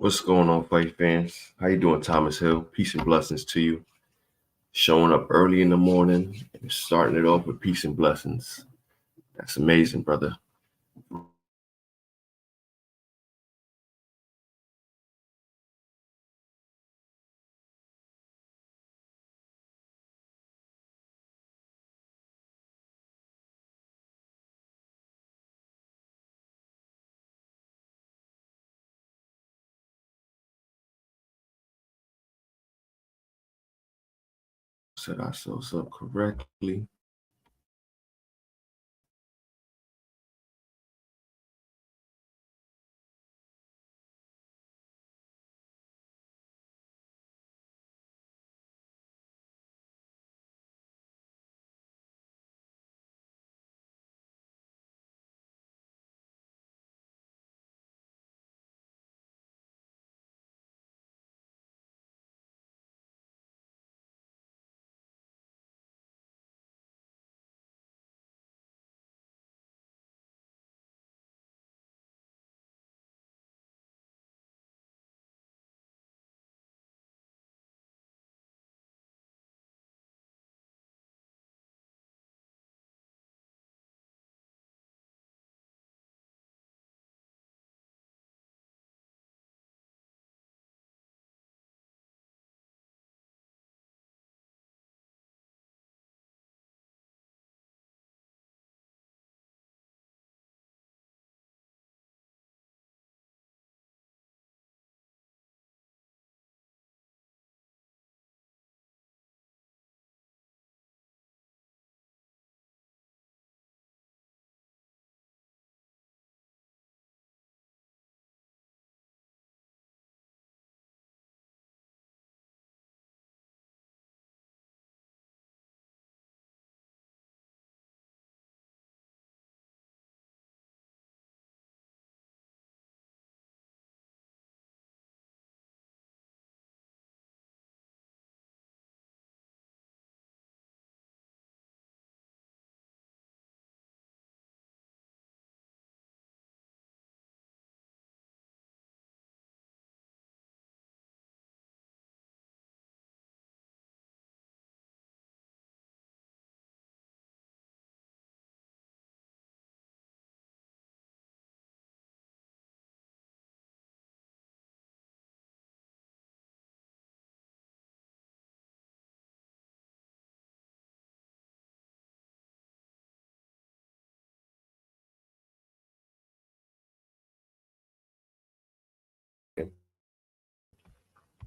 What's going on, fight fans? How you doing, Thomas Hill? Peace and blessings to you. Showing up early in the morning and starting it off with peace and blessings. That's amazing, brother. Set ourselves up correctly.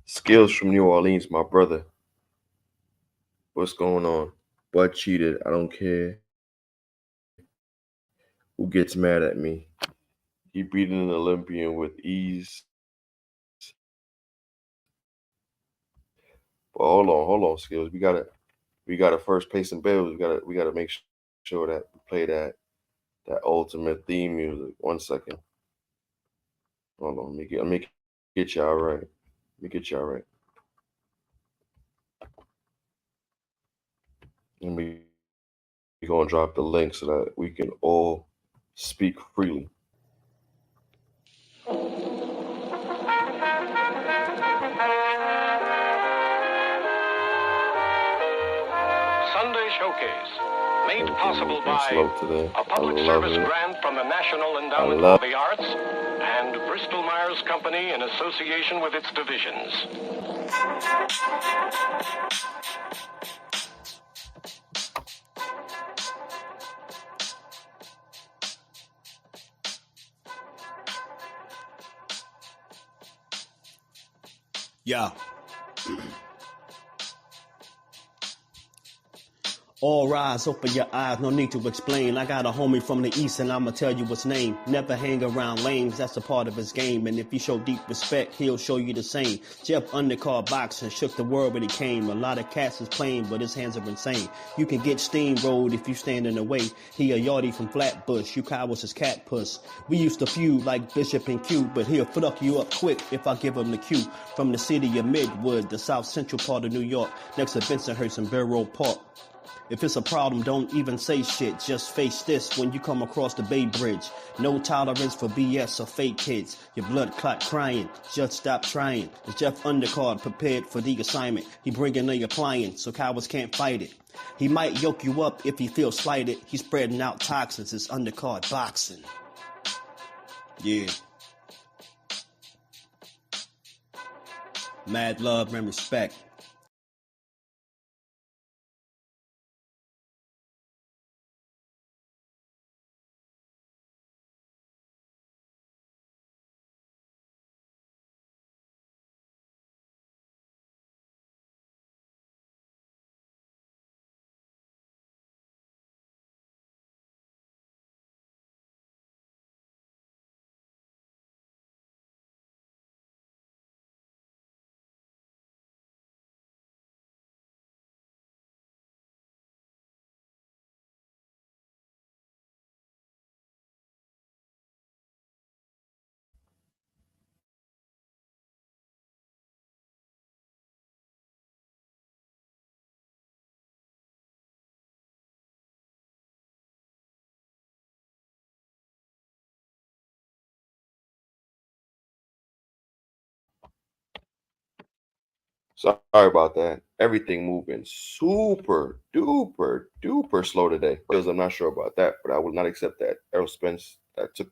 Skills from New Orleans, my brother. What's going on? Bud cheated. I don't care who gets mad at me. He beat an Olympian with ease. But hold on, Skills. We gotta first pay some bills. We gotta make sure that we play that ultimate theme music. 1 second. Hold on, let me get y'all right. Let me get y'all right. And we gonna drop the link so that we can all speak freely. Sunday Showcase, made possible by today. a public service grant from the National Endowment for the Arts and Bristol Myers Company in association with its divisions. Yeah. All rise, open your eyes, no need to explain. I got a homie from the east and I'ma tell you his name. Never hang around lames, that's a part of his game. And if you show deep respect, he'll show you the same. Jeff undercard boxing, shook the world when he came. A lot of cats is playing, but his hands are insane. You can get steamrolled if you stand in the way. He a yardie from Flatbush, you cowards is cat puss. We used to feud like Bishop and Q, but he'll fuck you up quick if I give him the cue. From the city of Midwood, the south central part of New York, next to Bensonhurst and Borough Park. If it's a problem, don't even say shit. Just face this when you come across the Bay Bridge. No tolerance for BS or fake kids. Your blood clot crying. Just stop trying. Is Jeff Undercard prepared for the assignment? He bringing a appliance so cowards can't fight it. He might yoke you up if he feels slighted. He's spreading out toxins. It's undercard boxing. Yeah. Mad love and respect. Sorry about that. Everything moving super duper slow today. Because I'm not sure about that, but I will not accept that. Errol Spence, that took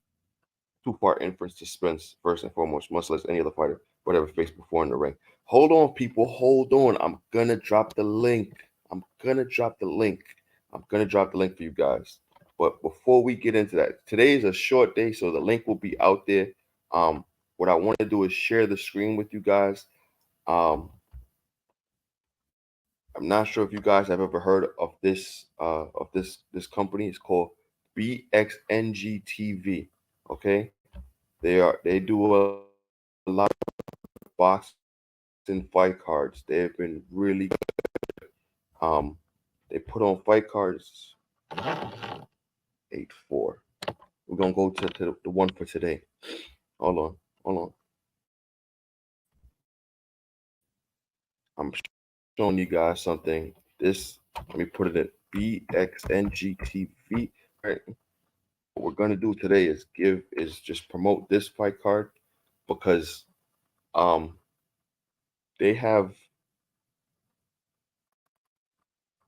too far inference to Spence first and foremost, much less any other fighter would ever face before in the ring. Hold on, people. Hold on. I'm gonna drop the link. I'm gonna drop the link for you guys. But before we get into that, today is a short day, so the link will be out there. What I want to do is share the screen with you guys. I'm not sure if you guys have ever heard of this company. It's called BXNG TV. Okay, they do a lot of boxing fight cards. They have been really good. They put on fight cards. 8-4. We're gonna go to the one for today. Hold on. I'm showing you guys something. Let me put it in BXNG TV. Right. What we're gonna do today is just promote this fight card because they have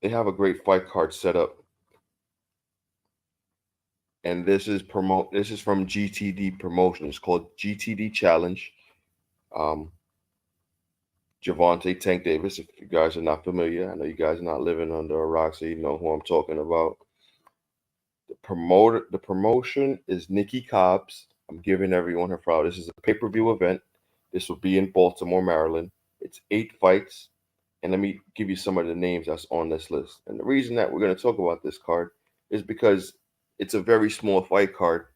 a great fight card set up. And this is from GTD Promotion. It's called GTD Challenge. Gervonta Tank Davis, if you guys are not familiar, I know you guys are not living under a rock, so you know who I'm talking about. The promotion is Nikki Cobbs. I'm giving everyone her flowers. This is a pay-per-view event. This will be in Baltimore, Maryland. It's 8 fights. And let me give you some of the names that's on this list. And the reason that we're going to talk about this card is because it's a very small fight card,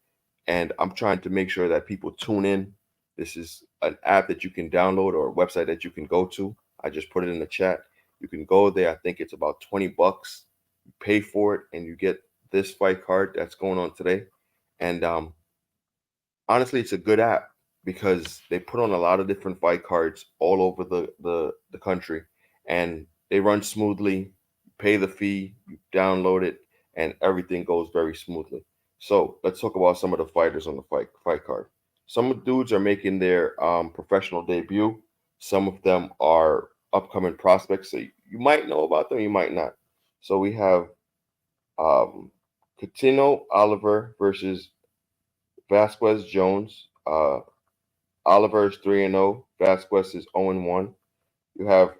and I'm trying to make sure that people tune in. This is an app that you can download or a website that you can go to. I just put it in the chat. You can go there. I think it's about $20. You pay for it, and you get this fight card that's going on today. And honestly, it's a good app because they put on a lot of different fight cards all over the country, and they run smoothly. You pay the fee, you download it, and everything goes very smoothly. So let's talk about some of the fighters on the fight card. Some of the dudes are making their professional debut. Some of them are upcoming prospects, so you might know about them, you might not. So we have Coutinho Oliver versus Vasquez Jones. Oliver is 3-0. Vasquez is 0-1. You have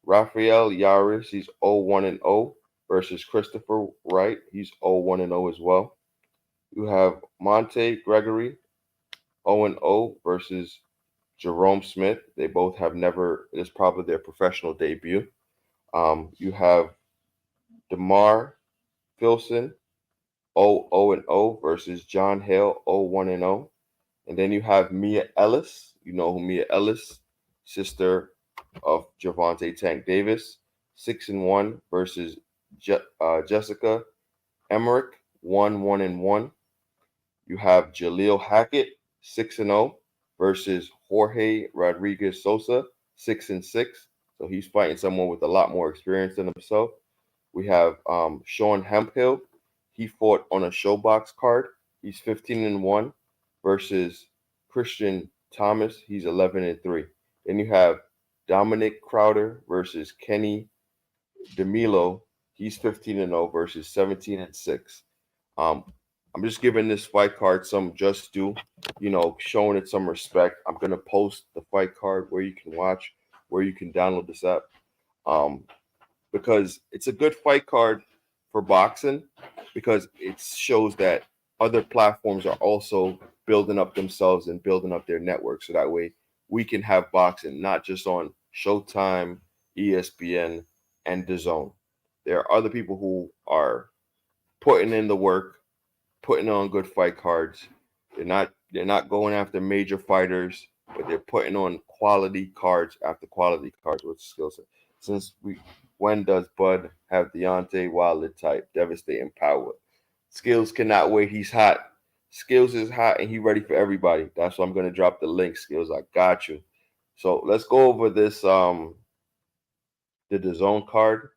Rafael Yaris. He's 0-1-0 versus Christopher Wright. He's 0-1-0 as well. You have Monte Gregory, 0-0 versus Jerome Smith. They both have never. It's probably their professional debut. You have DeMar Filson, 0-0 versus John Hale, 0-1-0. And then you have Mia Ellis. You know who Mia Ellis, sister of Gervonta Tank Davis, 6-1 versus Jessica Emmerich, 1-1-1. You have Jaleel Hackett, 6-0 versus Jorge Rodriguez Sosa, 6-6. So he's fighting someone with a lot more experience than himself. We have Sean Hemphill. He fought on a Showbox card. He's 15-1 versus Christian Thomas. He's 11-3. Then you have Dominic Crowder versus Kenny DeMilo. He's 15-0 versus 17-6. Um, I'm just giving this fight card some just due, showing it some respect. I'm gonna post the fight card where you can watch, where you can download this app, because it's a good fight card for boxing, because it shows that other platforms are also building up themselves and building up their network, so that way we can have boxing not just on Showtime, ESPN, and DAZN. There are other people who are putting in the work, putting on good fight cards. They're not going after major fighters, but they're putting on quality cards after quality cards with skill set. When does Bud have Deontay Wilder type devastating power? Skills cannot wait. He's hot. Skills is hot and he's ready for everybody. That's why I'm gonna drop the link. Skills, I got you. So let's go over this the DAZN card.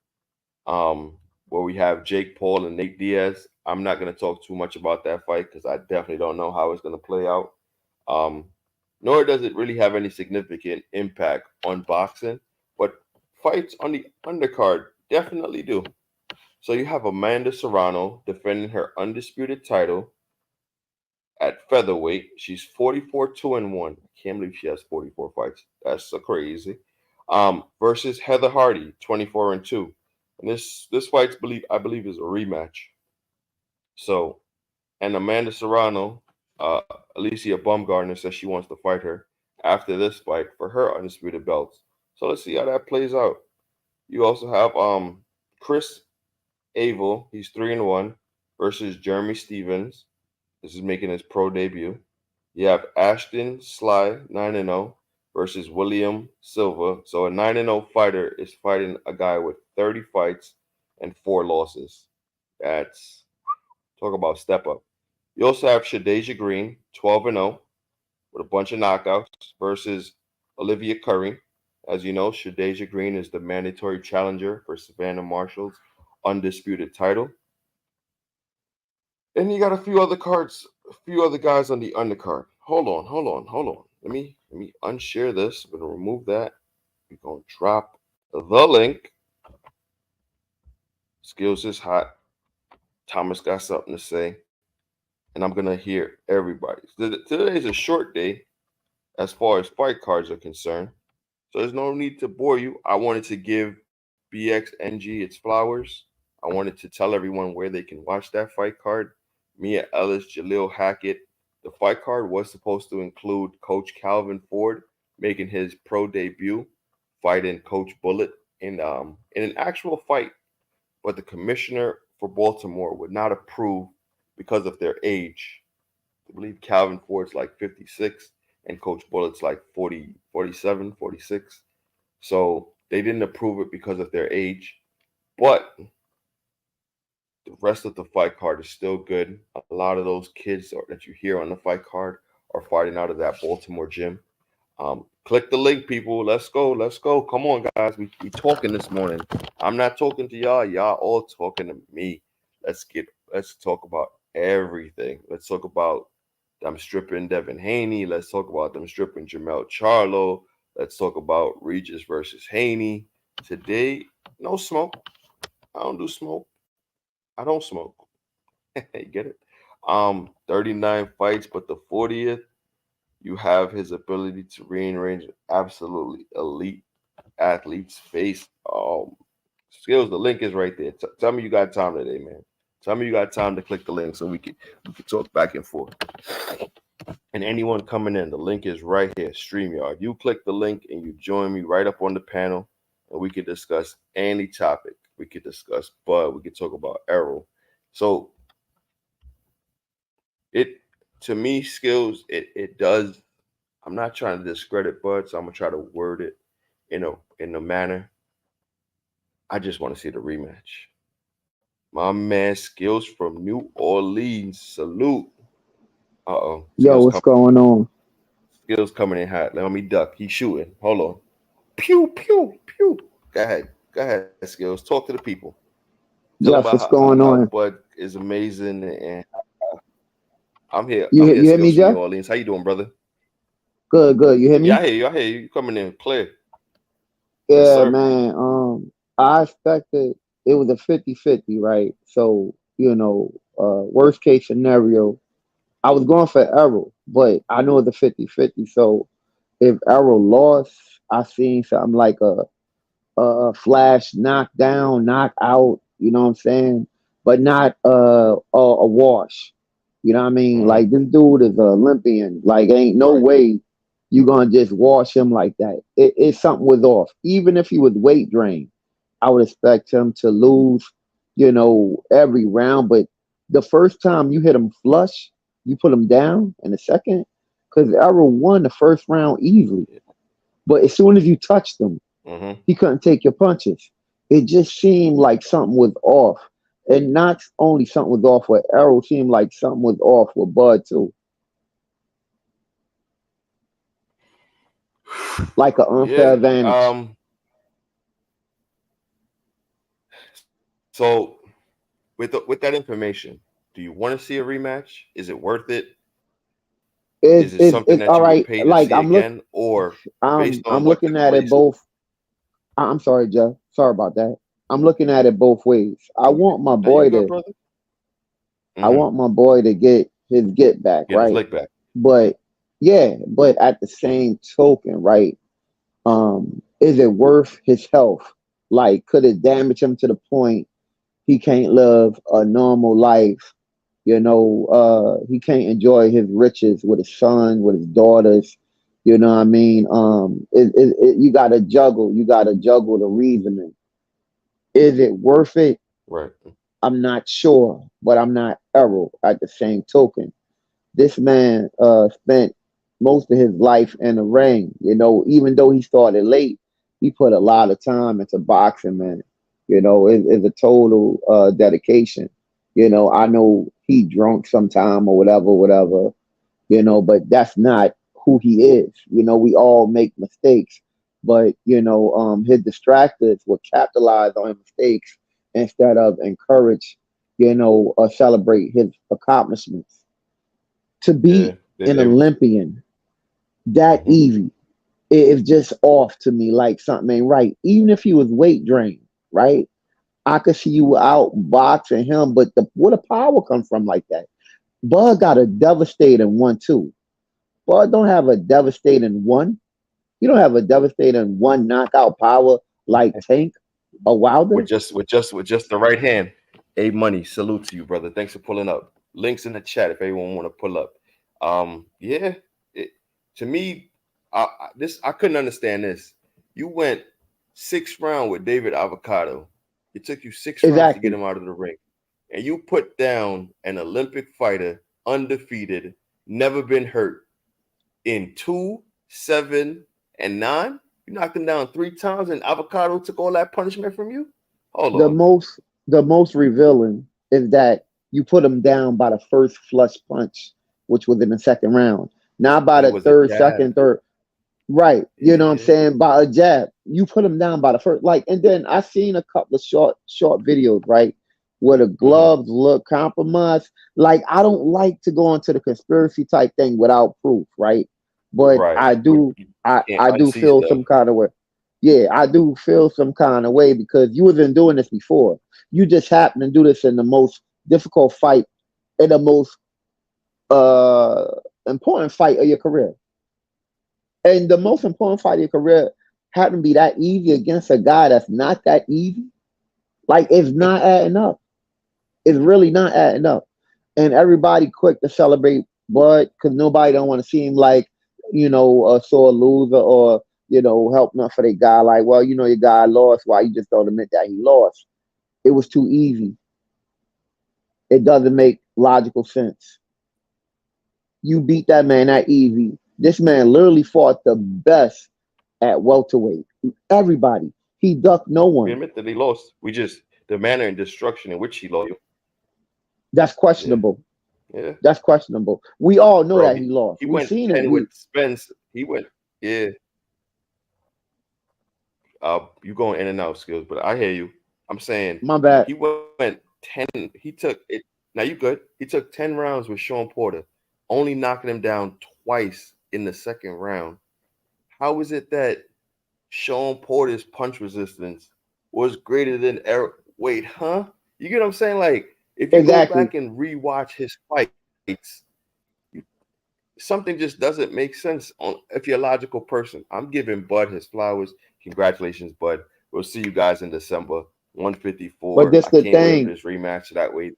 Where we have Jake Paul and Nate Diaz. I'm not going to talk too much about that fight because I definitely don't know how it's going to play out. Nor does it really have any significant impact on boxing, but fights on the undercard definitely do. So you have Amanda Serrano defending her undisputed title at featherweight. She's 44-1. I can't believe she has 44 fights. That's so crazy. Versus Heather Hardy, 24-2. And this fight, I believe, is a rematch. So, and Amanda Serrano, Alicia Baumgardner says she wants to fight her after this fight for her undisputed belts. So let's see how that plays out. You also have Chris Abel, he's 3-1 versus Jeremy Stevens. This is making his pro debut. You have Ashton Sly, 9-0 versus William Silva. So a 9-0 fighter is fighting a guy with 30 fights and 4 losses. That's, talk about step up. You also have Shadeja Green, 12-0 with a bunch of knockouts versus Olivia Curry. As you know, Shadeja Green is the mandatory challenger for Savannah Marshall's undisputed title. And you got a few other guys on the undercard. Hold on. Let me unshare this. We're gonna remove that. We're gonna drop the link. Skills is hot. Thomas got something to say. And I'm gonna hear everybody. Today is a short day as far as fight cards are concerned. So there's no need to bore you. I wanted to give BXNG its flowers. I wanted to tell everyone where they can watch that fight card. Mia Ellis, Jaleel Hackett. The fight card was supposed to include Coach Calvin Ford making his pro debut, fighting Coach Bullitt in an actual fight. But the commissioner for Baltimore would not approve because of their age. I believe Calvin Ford's like 56 and Coach Bullitt's like 40, 47, 46. So they didn't approve it because of their age. But the rest of the fight card is still good. A lot of those kids that you hear on the fight card are fighting out of that Baltimore gym. Click the link, people. Let's go. Come on, guys. We talking this morning. I'm not talking to y'all. Y'all all talking to me. Let's talk about everything. Let's talk about them stripping Devin Haney. Let's talk about them stripping Jermell Charlo. Let's talk about Regis versus Haney. Today, no smoke. I don't do smoke. I don't smoke. You get it? 39 fights, but the 40th, you have his ability to rearrange absolutely elite athletes' face. Skills, the link is right there. Tell me you got time today, man. Tell me you got time to click the link so we can talk back and forth. And anyone coming in, the link is right here, StreamYard. You click the link and you join me right up on the panel, and we can discuss any topic. We could discuss Bud. We could talk about Errol. So to me, Skills, it does. I'm not trying to discredit Bud, so I'm gonna try to word it in a manner. I just want to see the rematch. My man Skills from New Orleans. Salute. Uh-oh. Yo, what's going on? Skills coming in hot. Let me duck. He's shooting. Hold on. Pew, pew, pew. Go ahead, Skills. Talk to the people. Tell them Jeff, about what's going how on? Bud is amazing, and I'm here. You I'm you here, hear me, Skills from New Jeff? Orleans. How you doing, brother? Good, good. You hear Yeah, me? I hear you. I hear you. You coming in clear. Yes, Yeah, sir. man. I expected it was a 50-50, right? So, worst case scenario, I was going for Errol, but I know it's a 50-50. So if Errol lost, I seen something like a flash knockdown, knockout, you know what I'm saying? But not a wash. You know what I mean? Mm-hmm. Like this dude is an Olympian. Like ain't no Right. way you gonna just wash him like that. It's something was off. Even if he was weight drained, I would expect him to lose, every round. But the first time you hit him flush, you put him down in the second, because Errol won the first round easily. But as soon as you touched him, Mm-hmm. he couldn't take your punches. It just seemed like something was off. And not only something was off with Errol, seemed like something was off with Bud too. Like an unfair Yeah. advantage. So with that information, do you want to see a rematch? Is it worth it? Is it something It's that all you would right. pay to Like see again, or based I'm on what looking took at it place? both. I'm sorry, Jeff. Sorry about that. I'm looking at it both ways. Now you good, brother? I Mm-hmm. want my boy to get his get back, Get his right? lick back. But yeah, but at the same token, right? Is it worth his health? Like, could it damage him to the point he can't live a normal life? He can't enjoy his riches with his son, with his daughters. You know what I mean? You gotta juggle the reasoning. Is it worth it? Right. I'm not sure, but I'm not Errol at the same token. This man spent most of his life in the ring. Even though he started late, he put a lot of time into boxing, man. It's a total dedication. I know he drunk sometime or whatever, but that's not who he is. We all make mistakes, but his distractors will capitalize on his mistakes instead of encourage, or celebrate his accomplishments. To Yeah. be an Olympian that Mm-hmm. easy, it's just off to me, like something ain't right. Even if he was weight drained, right? I could see you out boxing him, but where the power come from like that? Bud got a devastating one too. Bud don't have a devastating one. You don't have a devastating one knockout power like Tank or Wilder. With just the right hand. A Money, salute to you, brother. Thanks for pulling up. Links in the chat if anyone want to pull up. Yeah. To me, I couldn't understand this. You went 6th round with David Avocado. It took you 6 rounds to get Exactly. him out of the ring, and you put down an Olympic fighter, undefeated, never been hurt, in 2, 7, and 9. You knocked him down 3 times, and Avocado took all that punishment from you. Hold The on. most the most revealing is that you put him down by the first flush punch, which was in the second round. Not by And it the was a third, jab. second, third. Right. You know what I'm Yeah. saying? By a jab. You put him down by the first, like, and then I seen a couple of short videos, right? Where the Mm-hmm. gloves look compromised. Like, I don't like to go into the conspiracy type thing without proof, right? But Right. I But do, you I, can't I do unsee feel stuff. some kind of way. Yeah, I do feel some kind of way because you wasn't doing this before. You just happen to do this in the most difficult fight, in the most uh important fight of your career. And the most important fight of your career happened to be that easy against a guy that's not that easy. Like it's not adding up. It's really not adding up. And everybody quick to celebrate Bud because nobody don't want to seem like, a sore loser or, help not for the guy. Like, well, your guy lost. Why you just don't admit that he lost? It was too easy. It doesn't make logical sense. You beat that man that easy. This man literally fought the best at welterweight. Everybody. He ducked no We one. admit that he lost. We just the manner and destruction in which he lost. That's Yeah. questionable. Yeah. That's questionable. We all know Bro, that he, he lost. he We went seen it. 10 with Spence. He went, yeah. You going in and out, Skills, but I hear you. I'm saying My bad. he went 10. He took it. Now you good. He took 10 rounds with Sean Porter, only knocking him down twice in the second round. How is it that Sean Porter's punch resistance was greater than Errol? Wait, huh? You get what I'm saying? Like, if you Exactly. go back and rewatch his fights, something just doesn't make sense if you're a logical person. I'm giving Bud his flowers. Congratulations, Bud. We'll see you guys in December. 154. But this I the can't wait for thing, this rematch. That way,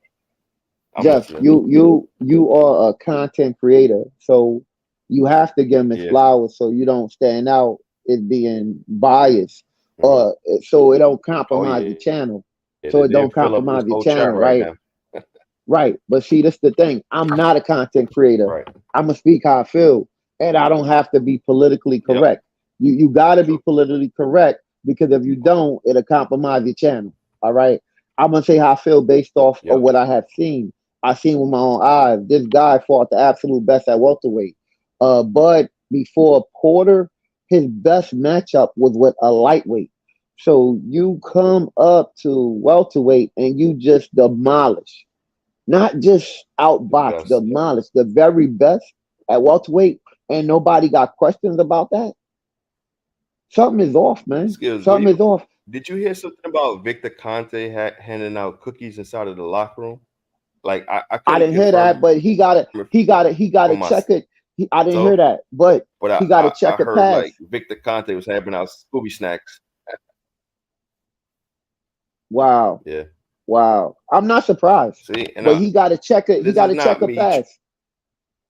I'm Jeff. listening. You are a content creator, so you have to give him his Yeah. flowers so you don't stand out as being biased, Mhm. so it don't Oh compromise yeah. the channel. Yeah, So it they'll don't fill up this compromise the whole chat channel, right right? now. Right. But see, this the thing. I'm not a content creator. Right. I'm gonna speak how I feel, and I don't have to be politically Yep. correct. You got to be True. politically correct because if you don't, it'll compromise your channel. All right. I'm gonna say how I feel based off of Yep. what I have seen. I seen with my own eyes. This guy fought the absolute best at welterweight. But before Porter, his best matchup was with a lightweight. So you come up to welterweight and you just demolish, not just The outbox, best. Yeah. demolish the very best at welterweight, and nobody got questions about that. Something is off, man. Skills. Something is off. Did you hear something about Victor Conte handing out cookies inside of the locker room? Like I I couldn't didn't hear confirm that, but he got it. it He got for to check it. I didn't hear myself, that, but but he got to I check a heard pass. like Victor Conte was having out Scooby snacks. Wow, Yeah. wow. I'm not surprised, See, and but he got to check it. He this got is to check not a me pass.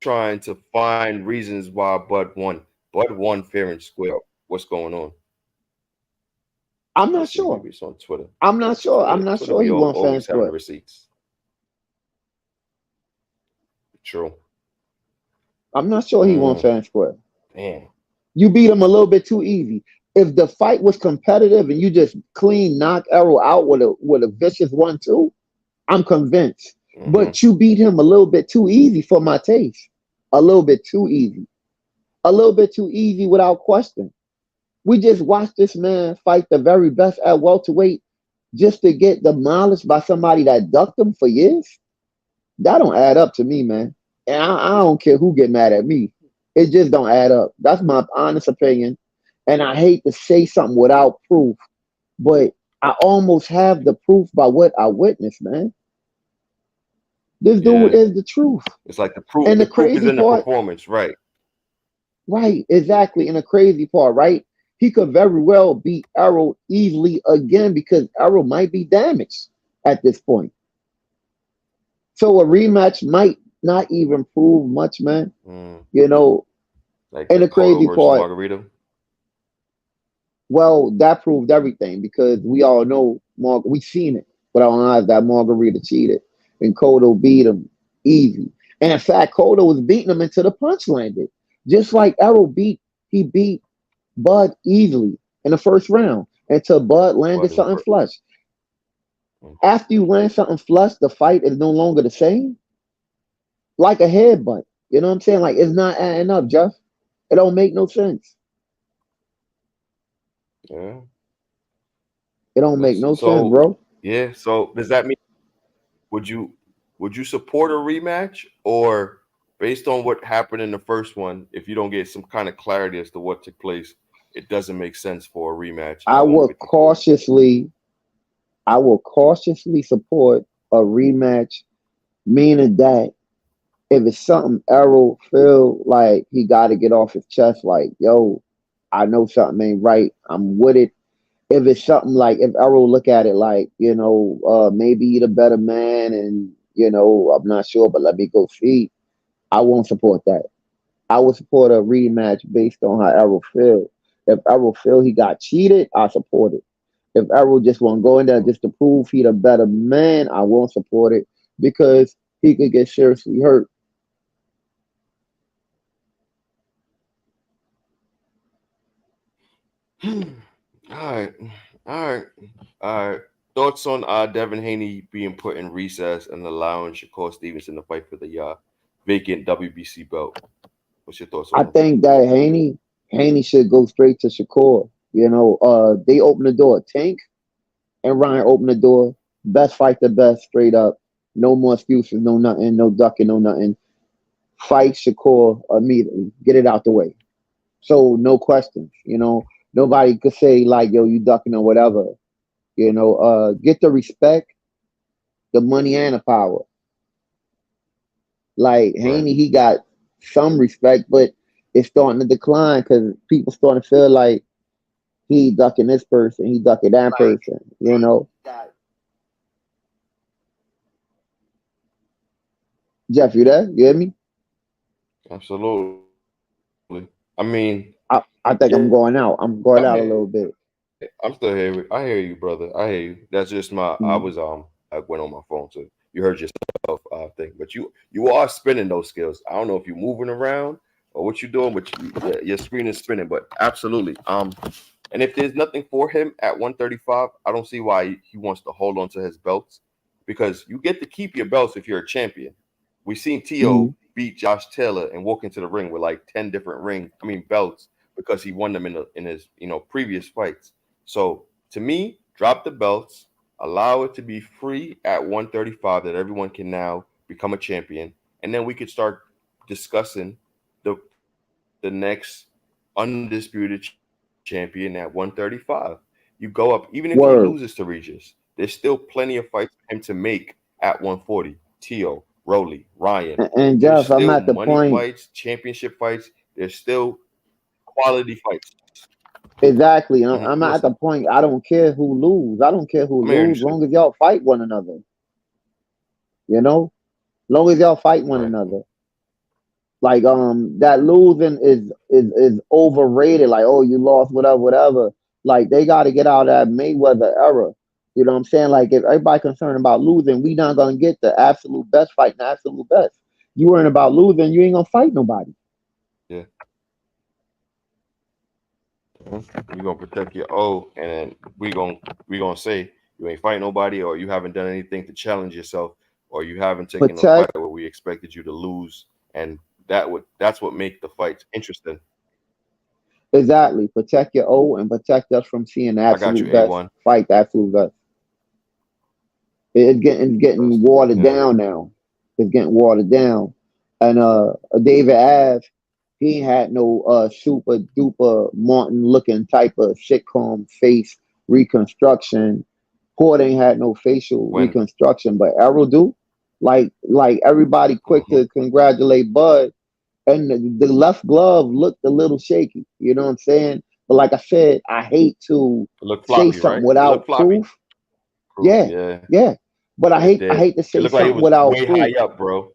trying to find reasons why Bud won. Bud won fair and square. What's going on? I'm not Let's see. sure. Maybe it's on Twitter. I'm not sure. I'm not Twitter sure be he won always fans having for the it. receipts. True. I'm not sure he won Mm, fans for it. damn. You beat him a little bit too easy. If the fight was competitive and you just clean knock Errol out with a vicious 1-2, I'm convinced. Mm-hmm. But you beat him a little bit too easy for my taste. A little bit too easy. A little bit too easy without question. We just watched this man fight the very best at welterweight just to get demolished by somebody that ducked him for years. That don't add up to me, man. And I don't care who get mad at me. It just don't add up. That's my honest opinion. And I hate to say something without proof, but I almost have the proof by what I witnessed, man. This dude Yeah. is the truth. It's like the proof. And The the proof is crazy in the part, performance, right? right, exactly. And the crazy part, right? He could very well beat Errol easily again because Errol might be damaged at this point. So a rematch might not even prove much, man. Mm. You know, Like and the the Cotto crazy versus part, Margarita. well, that proved everything because we all know we seen it with our eyes that Margarita cheated and Cotto beat him easy. And in fact, Cotto was beating him until the punch landed. Just like Errol he beat Bud easily in the first round until Bud landed Bud in the something first. flush. Mm. After you land something flush, the fight is no longer the same. Like a headbutt. You know what I'm saying? Like it's not adding up, Jeff. It don't make no sense. Yeah. It don't make no sense, So bro. yeah. So does that mean would you support a rematch, or based on what happened in the first one, if you don't get some kind of clarity as to what took place, it doesn't make sense for a rematch I at will 154? cautiously support a rematch, meaning that if it's something Errol feel like he got to get off his chest, like yo, I know something ain't right. I'm with it. If it's something like if Errol look at it like maybe he the better man, and I'm not sure, but let me go see. I won't support that. I would support a rematch based on how Errol feel. If Errol feel he got cheated, I support it. If Errol just want to go in there just to prove he the better man, I won't support it because he could get seriously hurt. All right, all right, all right. Thoughts on Devin Haney being put in recess and allowing Shakur Stevenson to fight for the vacant WBC belt? What's your thoughts I on him? think that Haney should go straight to Shakur. They opened the door. Tank, and Ryan opened the door. Best fight the best, straight up. No more excuses, no nothing, no ducking, no nothing. Fight Shakur immediately. Get it out the way. So no questions, Nobody could say like, yo, you ducking or whatever. Get the respect, the money, and the power. Like Right. Haney, he got some respect, but it's starting to decline because people starting to feel like he ducking this person, he ducking that person. Jeff, you there? You hear me? Absolutely. I mean, I think I'm yeah, going out. I'm going I'm out a here. little bit. I'm still here. I hear you, brother. I hear you. That's just my. I Mhm. was I went on my phone, so you heard yourself thing. But you are spinning those skills. I don't know if you're moving around or what you're doing, but your screen is spinning. But absolutely. And if there's nothing for him at 135, I don't see why he wants to hold on to his belts, because you get to keep your belts if you're a champion. We seen Tio Mhm. beat Josh Taylor and walk into the ring with like 10 different belts, because he won them in his previous fights. So to me, drop the belts, allow it to be free at 135, that everyone can now become a champion, and then we could start discussing the next undisputed champion at 135. You go up, even if he Word. loses to Regis, there's still plenty of fights for him to make at 140. Tio, Rolly, Ryan. And There's Jeff, I'm still at the money point fights, championship fights. There's still quality fights. exactly. I'm I'm at the listening. point. I don't care who lose. I don't care who I'm hearing you, lose, Sue. long as y'all fight one another. Long as y'all fight one Right. another. Like that losing is overrated. Like, oh, you lost, whatever, whatever. Like they got to get out of that Mayweather era. You know what I'm saying? Like if everybody concerned about losing, we not gonna get the absolute best fight and the absolute best. You worrying about losing, you ain't gonna fight nobody. Yeah. You're gonna protect your O, and then we gonna say you ain't fight nobody, or you haven't done anything to challenge yourself, or you haven't taken a fight Protect where we expected you to lose, and that's what make the fights interesting. exactly. Protect your O and protect us from seeing the I got you, absolute best A1. fight, the absolute best. It's getting watered Yeah. down now. It's getting watered down. And David Ave, he ain't had no super duper Martin looking type of sitcom face reconstruction. Porter ain't had no facial When reconstruction, but Errol do. Like everybody quick mhm. to congratulate Bud, and the left glove looked a little shaky. You know what I'm saying? But like I said, I hate to It looked say floppy, something right? It without looked floppy. proof. Proof, Yeah, yeah, yeah. But I it hate I did. hate to It say looked like it something was without way proof. high up, bro.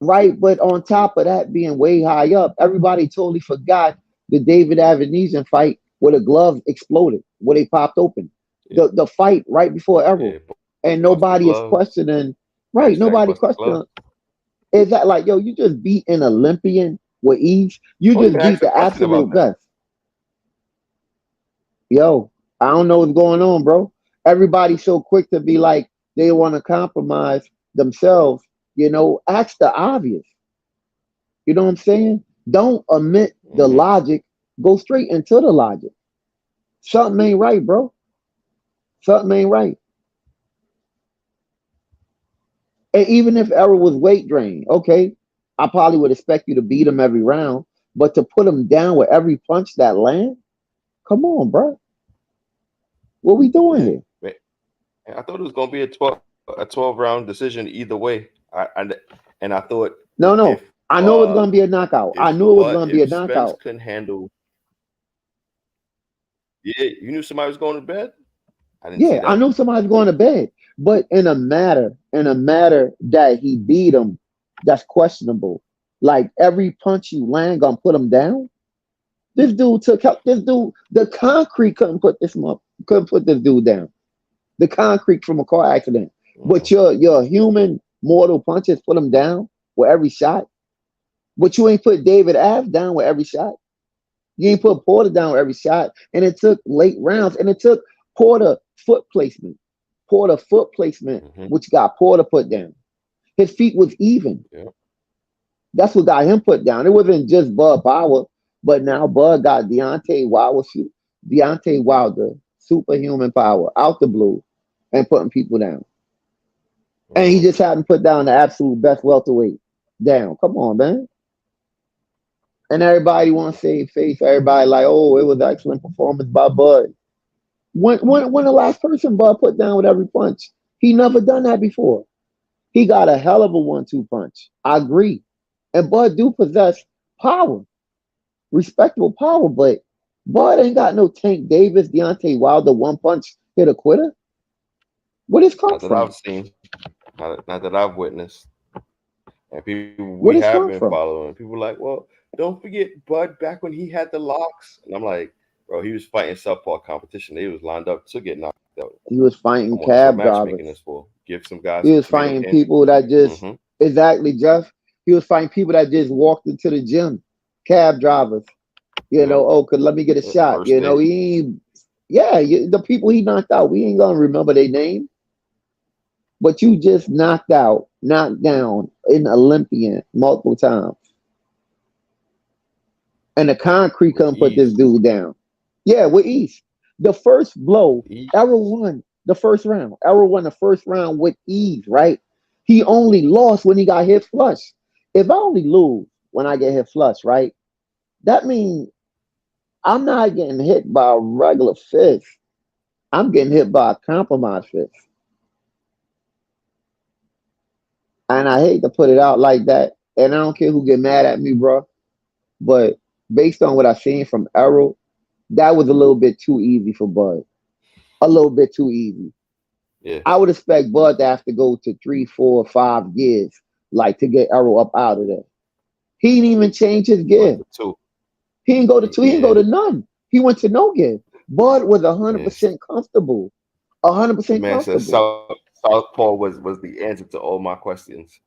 Right, but on top of that being way high up, everybody totally forgot the David Avenesian fight where the glove exploded, where they popped open. Yeah, The fight right before Errol. yeah. And Busted nobody is gloves. questioning, right? Hashtag Nobody busted gloves. questioning. Is that like, yo, you just beat an Olympian with ease? You Don't just even ask beat a the question about absolute that. best. Yo, I don't know what's going on, bro. Everybody's so quick to be like, they want to compromise themselves. Ask the obvious. You know what I'm saying? Don't omit the Hmm. logic. Go straight into the logic. Something ain't right, bro. Something ain't right. And even if Errol was weight drained, okay, I probably would expect you to beat him every round, but to put him down with every punch that land, come on, bro. What we doing Yeah. here? I thought it was gonna be a 12 round decision either way. And I thought No, no. if I know it's gonna be a knockout. I knew it was gonna be a if Spence knockout. couldn't handle, yeah, you knew somebody was going to bed. I didn't see Yeah, I that. knew somebody's going to bed, but in a matter that he beat him, that's questionable. Like every punch you land gonna put him down. This dude took out this dude. The concrete couldn't put this dude down. The concrete from a car accident. But Mhm. your human mortal punches put him down with every shot. But you ain't put David Ave down with every shot. You ain't put Porter down with every shot. And it took late rounds. And it took Porter foot placement. Porter foot placement, Mhm. which got Porter put down. His feet was even. Yeah. That's what got him put down. It wasn't just Bud Power, but now Bud got Deontay Wilder superhuman power out the blue and putting people down. And he just hadn't put down the absolute best welterweight down. Come on, man. And everybody want to save face. Everybody like, oh, it was an excellent performance by Bud. When the last person Bud put down with every punch? He never done that before. He got a hell of a 1-2 punch. I agree. And Bud do possess power, respectable power, but Bud ain't got no Tank Davis, Deontay Wilder one punch hit a quitter. What is come Not that from? I've seen, not that I've witnessed. And people What we is have come been from? following. People like, well, don't forget Bud back when he had the locks. And I'm like, bro, he was fighting southpaw competition. They was lined up to get knocked out. He was fighting Come on, that's what cab matchmaking drivers. is for. Give some guys He some was tomato fighting candy. people that just hmm exactly, Jeff. He was fighting people that just walked into the gym, cab drivers. You Yep. know, oh, could let me get a shot. First You know, day. the people he knocked out, we ain't gonna remember their name. But you just knocked down an Olympian multiple times. And the concrete With couldn't put this ease. dude down. Yeah, with ease. The first blow, Ease. Errol won the first round. Errol won the first round with ease, right? He only lost when he got hit flush. If I only lose when I get hit flush, right? That means I'm not getting hit by a regular fist. I'm getting hit by a compromised fist. And I hate to put it out like that. And I don't care who get mad at me, bro. But based on what I've seen from Errol, that was a little bit too easy for Bud. A little bit too easy. Yeah. I would expect Bud to have to go to 3, 4, 5 years, like to get Errol up out of there. He didn't even change his gear. Went to 2. He didn't go to 2. He didn't go Yeah. to none. He went to no gear. Bud was 100% Yes. comfortable. The 100% man said comfortable. Southpaw was the answer to all my questions.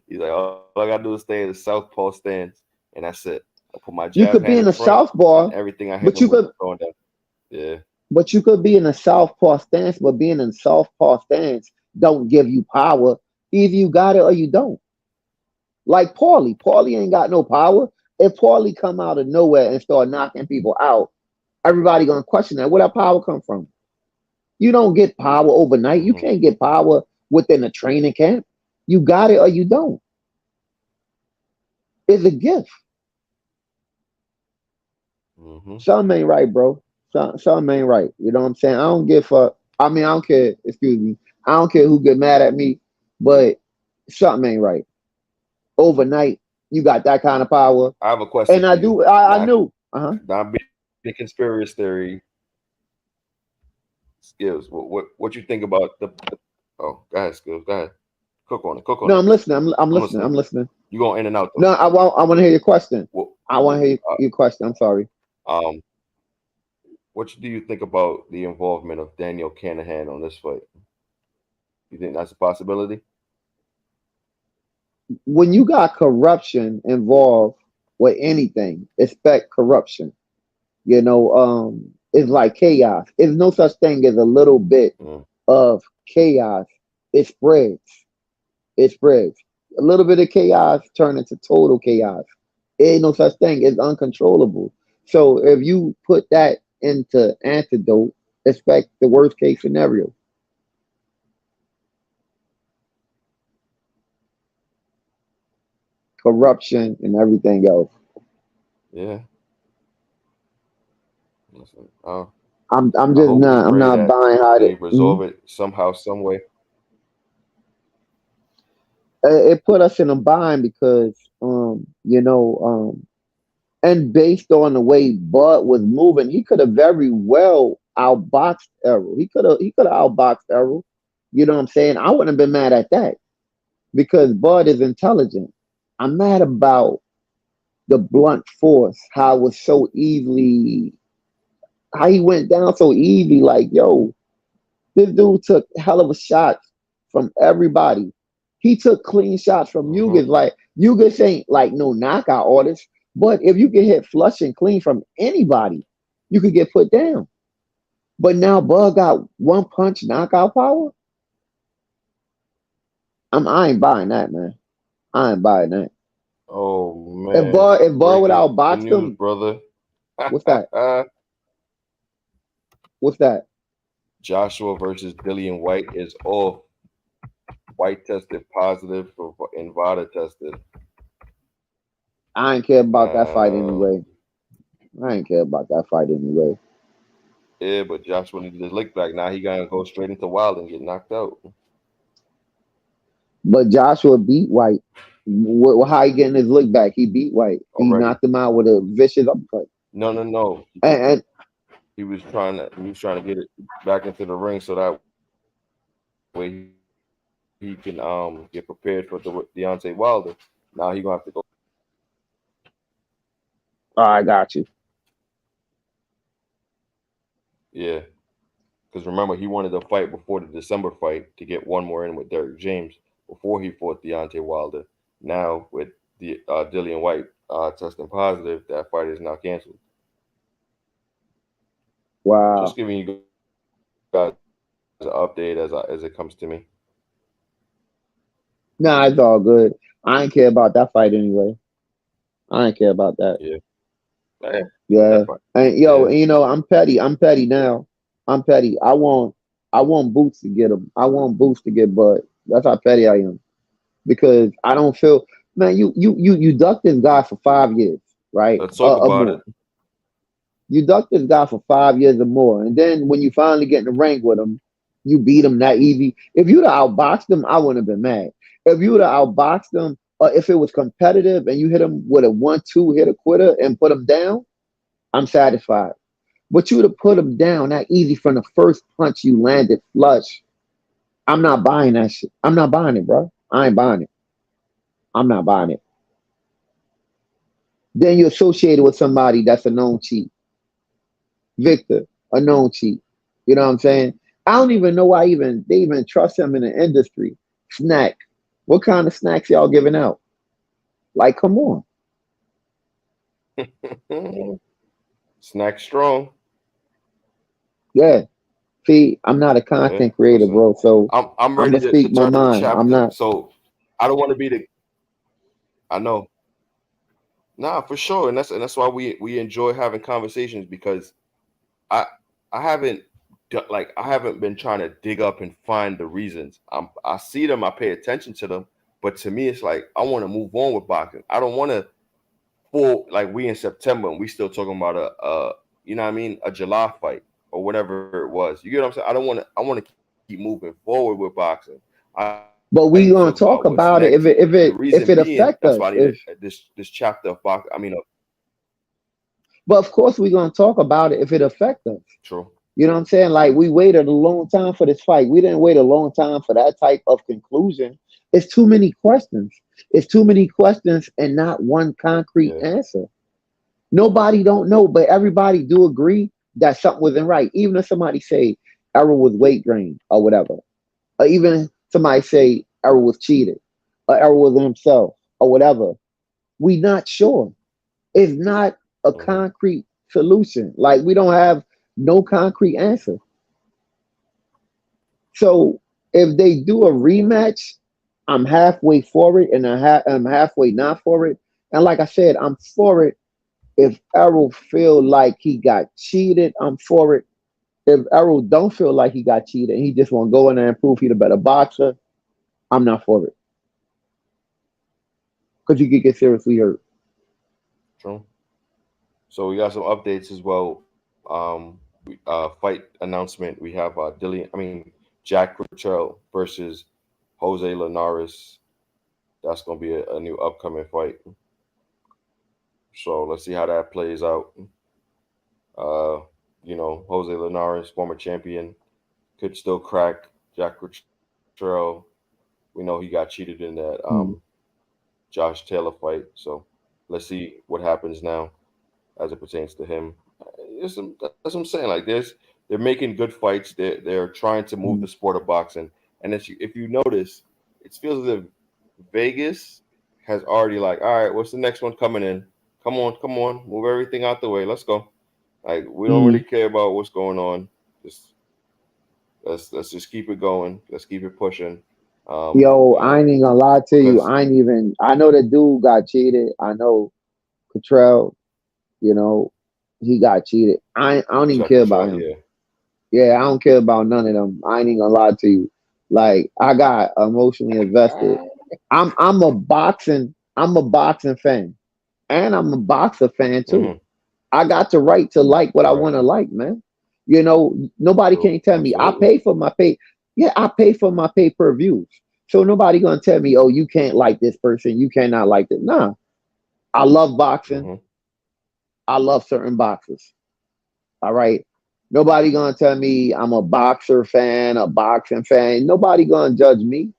He's like, all I gotta do is stay in the Southpaw stance, and that's it. I put my You jab could hand be in in a front, southpaw, and everything I hit but him you with could was going down. Yeah. But you could be in a southpaw stance, but being in southpaw stance don't give you power. Either you got it or you don't. Like Paulie. Paulie ain't got no power. If Paulie come out of nowhere and start knocking people out, everybody gonna question that. Where that power come from? You don't get power overnight. You hmm can't get power within a training camp. You got it or you don't. It's a gift. hmm Something ain't right, bro. Something ain't right. You know what I'm saying? I don't give a. I mean, I don't care. Excuse me. I don't care who get mad at me, but something ain't right. Overnight, you got that kind of power, I have a question and for I you. do. I knew. Not big conspiracy theory skills. What you think about the? Oh, go ahead, skills. Go ahead. Cook on it. Cook on No, it. I'm listening. I'm I'm listening. listening. I'm listening. You going in and out though. No, I want to hear your question. What, I want to hear your question. I'm sorry. um, what do you think about the involvement of Daniel Canahan on this fight? You think that's a possibility? When you got corruption involved with anything, expect corruption. It's like chaos. There's no such thing as a little bit Mm. of chaos. It spreads. It spreads. A little bit of chaos turn into total chaos. Ain't no such thing. It's uncontrollable. So if you put that into antidote, expect the worst case scenario. Corruption and everything else. Yeah. Listen, I'm I just hope and not I'm pray not that buying how they it. resolve it somehow, some way. It put us in a bind because and based on the way Bud was moving, he could have very well outboxed Errol. He could have outboxed Errol. You know what I'm saying? I wouldn't have been mad at that because Bud is intelligent. I'm mad about the blunt force, how it was so easily, how he went down so easy. Like, yo, this dude took hell of a shots from everybody. He took clean shots from hmm Yugas. Like, Yugas ain't like no knockout artist, but if you get hit flush and clean from anybody, you could get put down. But now Bud got one punch knockout power. I ain't buying that, man. I ain't buying that. Oh If man, Bud would breaking outbox news, him, brother. what's that? What's that? Joshua versus Dillian White is off. White tested positive for Invada tested. I ain't care about that fight Um, anyway. I ain't care about that fight anyway. yeah, but Joshua needed his lick back. Now he gotta go straight into Wild and get knocked out. But Joshua beat White. How he getting his look back? He beat White. He Already. knocked him out with a vicious uppercut. No. And He was trying to get it back into the ring so that way he can get prepared for Deontay Wilder. Now he gonna have to go. I got you. Yeah, because remember he wanted to fight before the December fight to get one more in with Derrick James before he fought Deontay Wilder. Now with the Dillian White testing positive, that fight is now canceled. Wow. Just giving you guys an update as it comes to me. Nah, it's all good. I ain't care about that fight anyway. I ain't care about that. Yeah. Yeah. And you know, I'm petty. I'm petty now. I'm petty. I want Boots to get him. I want Boots to get Bud. That's how petty I am. Because I don't feel, man, you ducked this guy for 5 years, right? Let's talk about more. it. You ducked this guy for 5 years or more. And then when you finally get in the ring with him, you beat him that easy. If you'd have outboxed him, I wouldn't have been mad. If you would have outboxed him, or if it was competitive and you hit him with a 1-2 hit a quitter and put him down, I'm satisfied. But you would have put him down that easy from the first punch you landed flush. I'm not buying that shit. I'm not buying it, bro. I ain't buying it. I'm not buying it. Then you're associated with somebody that's a known cheat. Victor, a known cheat. You know what I'm saying? I don't even know why they even trust him in the industry. Snack. What kind of snacks y'all giving out? Like, come on. Snack strong. Yeah. See, I'm not a content creator, bro. So I'm ready to speak my turn the mind. chapter. I'm not. So I don't want to be the. I know. Nah, for sure, and that's why we enjoy having conversations, because I haven't been trying to dig up and find the reasons. I see them, I pay attention to them, but to me it's like I want to move on with boxing. I don't want to like we in September and we still talking about a you know what I mean, a July fight or whatever it was. You get what I'm saying? I want to keep moving forward with boxing. But we gonna talk about it if it affects us. That's why I need this chapter of boxing. But of course we're gonna talk about it if it affects us. True. You know what I'm saying? Like, we waited a long time for this fight. We didn't wait a long time for that type of conclusion. It's too many questions. It's too many questions and not one concrete answer. Nobody don't know, but everybody do agree that something wasn't right. Even if somebody say Errol was weight drained or whatever, or even somebody say Errol was cheated, or Errol was himself, or whatever. We not sure. It's not a concrete solution. Like, we don't have no concrete answer. So if they do a rematch, I'm halfway for it, and I'm halfway not for it. And like I said, I'm for it if Errol feel like he got cheated. I'm for it. If Errol don't feel like he got cheated and he just want to go in there and prove he's a better boxer, I'm not for it. Because you could get seriously hurt. True. So we got some updates as well. Fight announcement. We have Jack Cottrell versus Jose Linares. That's going to be a new upcoming fight. So let's see how that plays out. Jose Linares, former champion, could still crack Jack Cottrell. We know he got cheated in that Josh Taylor fight. So let's see what happens now as it pertains to him. That's what I'm saying. Like, they're making good fights. They're trying to move the sport of boxing. And if you notice, it feels as if Vegas has already like, all right, what's the next one coming in? Come on, move everything out the way. Let's go. Like, we don't really care about what's going on. Let's just keep it going. Let's keep it pushing. I ain't even gonna lie to you. I know the dude got cheated. I know Cottrell, he got cheated. I don't even care about him. Yeah. Yeah, I don't care about none of them. I ain't even gonna lie to you. Like I got emotionally invested. I'm a boxing fan. And I'm a boxer fan too. Mm-hmm. I got the right to like what I Right. want to like, man. You know, nobody True. can't tell me. I Absolutely. pay for my pay. Yeah, I pay for my pay per views. So nobody gonna tell me, oh, you can't like this person, you cannot like this. Nah, I love boxing. Mm-hmm. I love certain boxers. All right. Nobody gonna tell me I'm a boxer fan, a boxing fan. Nobody gonna judge me.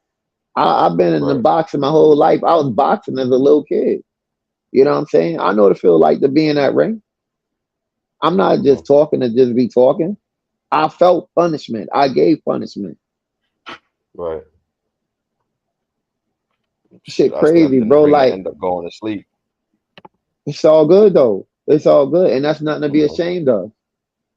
I've been in the Right. boxing my whole life. I was boxing as a little kid. You know what I'm saying? I know what it feel like to be in that ring. I'm not Mm-hmm. just talking to just be talking. I felt punishment. I gave punishment. Right. Shit, Shit I crazy, stepped in the bro. ring and Like, end up going to sleep. it's all good though. It's all good. And that's nothing to You be know. ashamed of.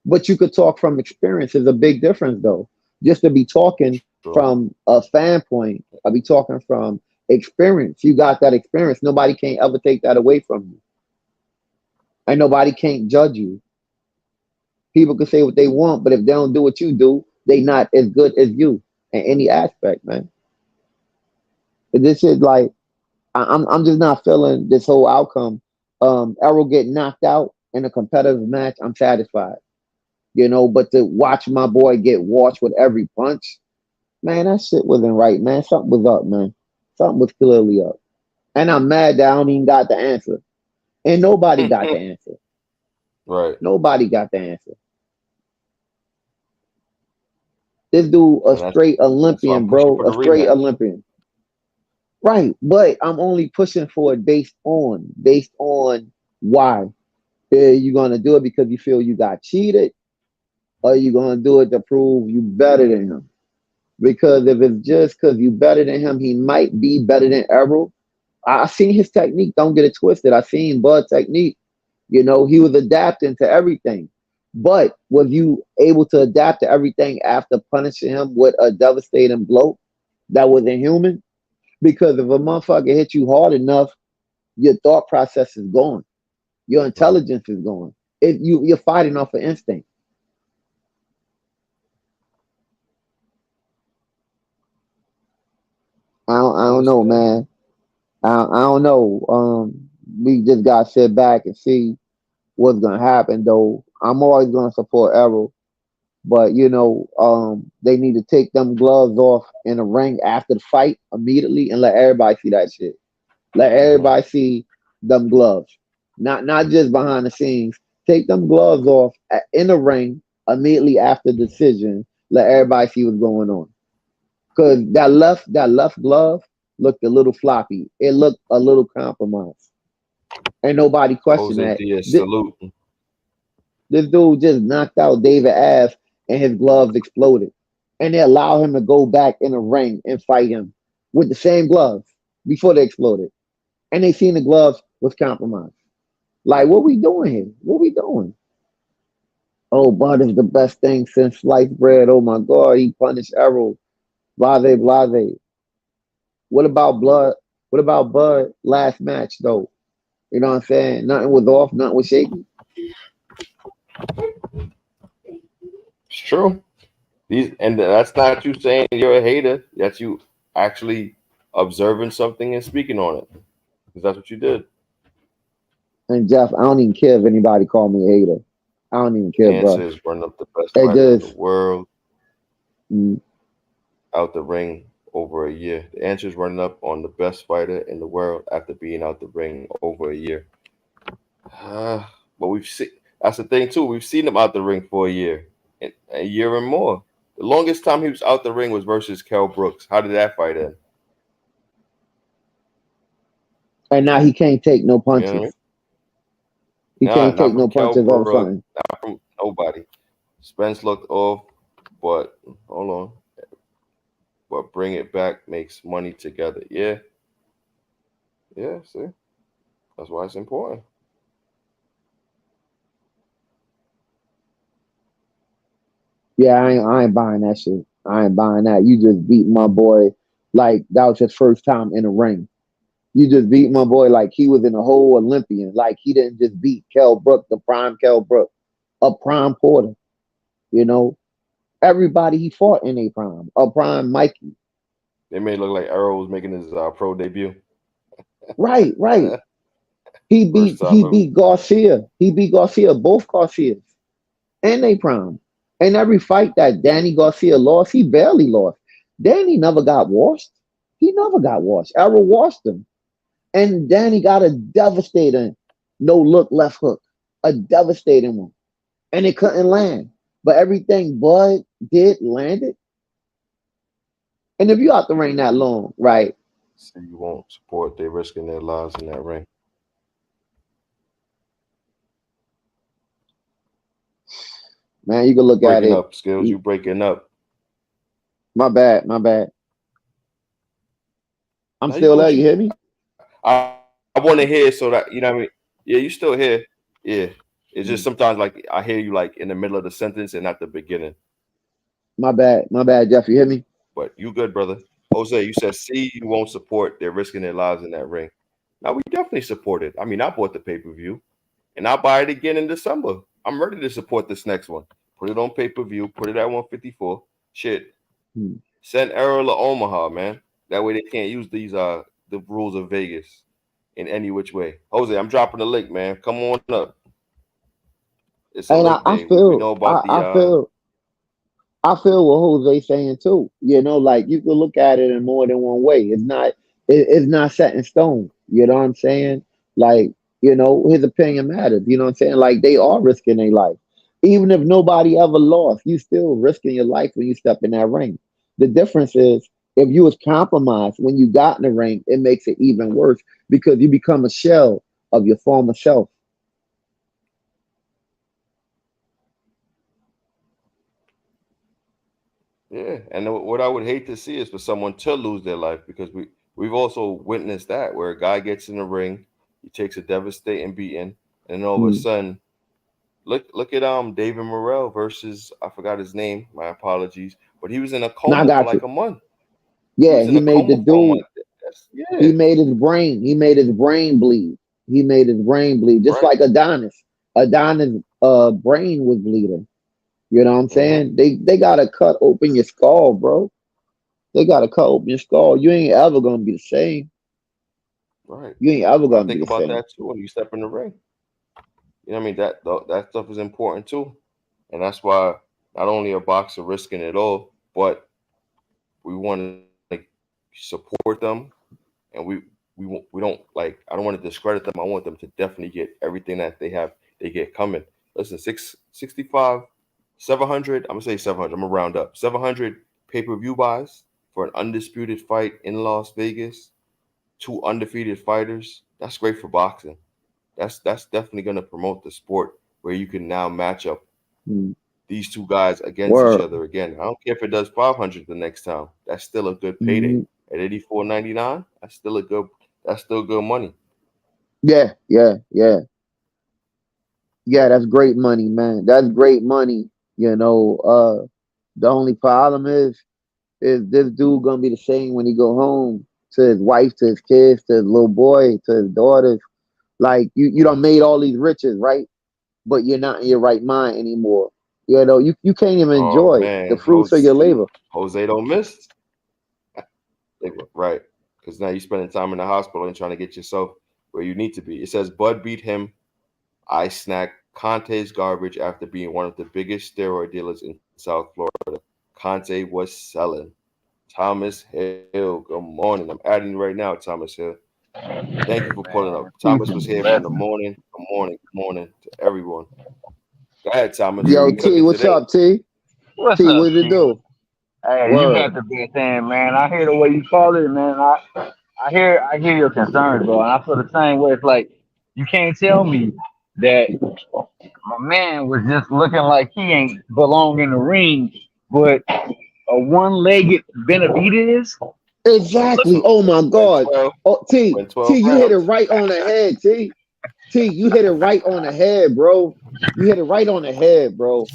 But you could talk from experience is a big difference though. Just to be talking True. from a fan point, I be talking from experience. You got that experience. Nobody can't ever take that away from you. And nobody can't judge you. People can say what they want, but if they don't do what you do, they not as good as you in any aspect, man. This is like I'm just not feeling this whole outcome. Errol get knocked out in a competitive match. I'm satisfied, but to watch my boy get washed with every punch, man, that shit wasn't right, man. Something was up, man. Something was clearly up, and I'm mad that I don't even got the answer, and nobody got the answer. Right. Nobody got the answer. This dude, a And straight that's why I'm Olympian, pushing bro, for a the straight rematch. Olympian. Right, but I'm only pushing for it based on why. Are you gonna do it because you feel you got cheated, or are you gonna do it to prove you better than him? Because if it's just because you better than him, he might be better than Errol. I seen his technique. Don't get it twisted. I seen Bud technique. He was adapting to everything. But was you able to adapt to everything after punishing him with a devastating blow that was inhuman? Because if a motherfucker hit you hard enough, your thought process is gone. Your Right. intelligence is gone. You're fighting off of instinct. I I don't know, understand. man. I don't know. We just gotta sit back and see what's gonna happen. Though I'm always gonna support Errol, but they need to take them gloves off in the ring after the fight immediately and let everybody see that shit. Let Mm-hmm. everybody see them gloves, not just behind the scenes. Take them gloves off in the ring immediately after the decision. Let everybody see what's going on. Cause that left glove looked a little floppy. It looked a little compromised. Ain't nobody question Jose that. Diaz This, salute. this dude just knocked out David Ass and his gloves exploded. And they allow him to go back in the ring and fight him with the same gloves before they exploded. And they seen the gloves was compromised. Like, what we doing here? What we doing? Oh, Bud is the best thing since sliced bread. Oh my God, he punished Errol. Blase, blase. What about Blood? What about Bud last match though? You know what I'm saying? Nothing was off, nothing was shaky. It's true. And that's not you saying you're a hater. That's you actually observing something and speaking on it. Because that's what you did. And Jeff, I don't even care if anybody call me a hater. I don't even The care, answer bro. is running up the best It fighter in the just world mm, out the ring over a year. The answer is running up on the best fighter in the world after being out the ring over a year. But we've seen that's the thing too. We've seen him out the ring for a year and more. The longest time he was out the ring was versus Kell Brooks. How did that fight end? and now he can't take no You know what I mean? punches. He Nah, can't not take from no Kell punches off Brooks, something. not from nobody. Spence looked off, but hold on. But bring it back makes money together. Yeah, yeah. See, that's why it's important. Yeah, I ain't buying that shit. I ain't buying that. You just beat my boy like that was his first time in the ring. You just beat my boy like he was in a whole Olympian. Like he didn't just beat Kell Brook, the prime Kell Brook, a prime Porter, you know. everybody he fought in a prime. A prime Mikey. They made it look like Errol was making his pro debut. Right. He First beat time he ever. beat Garcia. He beat Garcia, both Garcias. And they prime. And every fight that Danny Garcia lost, he barely lost. Danny never got washed. He never got washed. Errol washed him. And Danny got a devastating no look left hook. A devastating one. And it couldn't land. But everything Bud did landed. And if you out the ring that long, right? See, you won't support. They're risking their lives in that ring. Man, you can look at Breaking it. up, Skills. You breaking up. My bad. I'm Now you still there. You Gucci. hear me? I want to hear so that you know what I mean. Yeah, you still here. Yeah, it's just sometimes like I hear you like in the middle of the sentence and not the beginning. My bad, Jeff. You hear me? But you good, brother. Jose, you said see you won't support. They're risking their lives in that ring. Now we definitely support it. I mean, I bought the pay-per-view, and I'll buy it again in December. I'm ready to support this next one. Put it on pay-per-view. Put it at 154. Shit. Hmm. Send Errol to Omaha, man. That way they can't use these the rules of Vegas in any which way. Jose, I'm dropping the link, man. Come on up. It's a And link I day. We know about I feel what Jose's saying too. You know, like you can look at it in more than one way. It's not set in stone. You know what I'm saying? Like, you know, his opinion matters. You know what I'm saying? Like they are risking their life. Even if nobody ever lost, you still risking your life when you step in that ring. The difference is if you was compromised when you got in the ring, it makes it even worse because you become a shell of your former self. Yeah, and what I would hate to see is for someone to lose their life because we've also witnessed that where a guy gets in the ring, he takes a devastating beating, and then all of a Hmm. sudden, look at David Morrell versus I forgot his name. My apologies, but he was in a Now I coma for got like you. a month. He Yeah, was in he a made the coma for a dude. month. Yeah, He made his brain bleed. He made his brain bleed, just right. like Adonis. Adonis' brain was bleeding. You know what I'm Mm-hmm. saying? They gotta cut open your skull, bro. They gotta cut open your skull. You ain't ever gonna be the same. Right. You ain't ever I gonna be think the about same. that too when you step in the ring. You know what I mean? That stuff is important too, and that's why not only a boxer risking it all, but we want to support them, and we don't like. I don't want to discredit them. I want them to definitely get everything that they get coming. Listen, 665, 700. I'm gonna say 700. I'm gonna round up 700 pay-per-view buys for an undisputed fight in Las Vegas. Two undefeated fighters. That's great for boxing. That's definitely going to promote the sport where you can now match up Mm. these two guys against each Word. other again. I don't care if it does 500 the next time. That's still a good payday. Mhm. At 84.99, that's still good money. Yeah. Yeah, that's great money, man. That's great money. You know, the only problem is this dude gonna be the same when he go home to his wife, to his kids, to his little boy, to his daughters. Like you done Mm. made all these riches, right? But you're not in your right mind anymore. You know, you can't even Oh enjoy the man, fruits of your labor. Jose don't miss. Right. Because now you're spending time in the hospital and trying to get yourself where you need to be. It says Bud beat him. I snack Conte's garbage after being one of the biggest steroid dealers in South Florida. Conte was selling. Thomas Hill, good morning. I'm adding you right now, Thomas Hill. Thank you for pulling up. Man, peace Thomas was and here from the blessings. morning. Good morning to everyone. Go ahead, Thomas. What Yo, we T, cooking what's today? up, T? What's T, up, what did it Chief? do? Hey, you Word. got the big thing, man. I hear the way you call it, man. I hear your concerns, bro, and I feel the same way. It's like you can't tell me that my man was just looking like he ain't belong in the ring, but a one-legged Benavidez. Look, Exactly. So Oh my went God. 12, Oh, went 12 T, you hit it rounds. right on the head, T. T, you hit it right on the head, bro. You hit it right on the head, bro.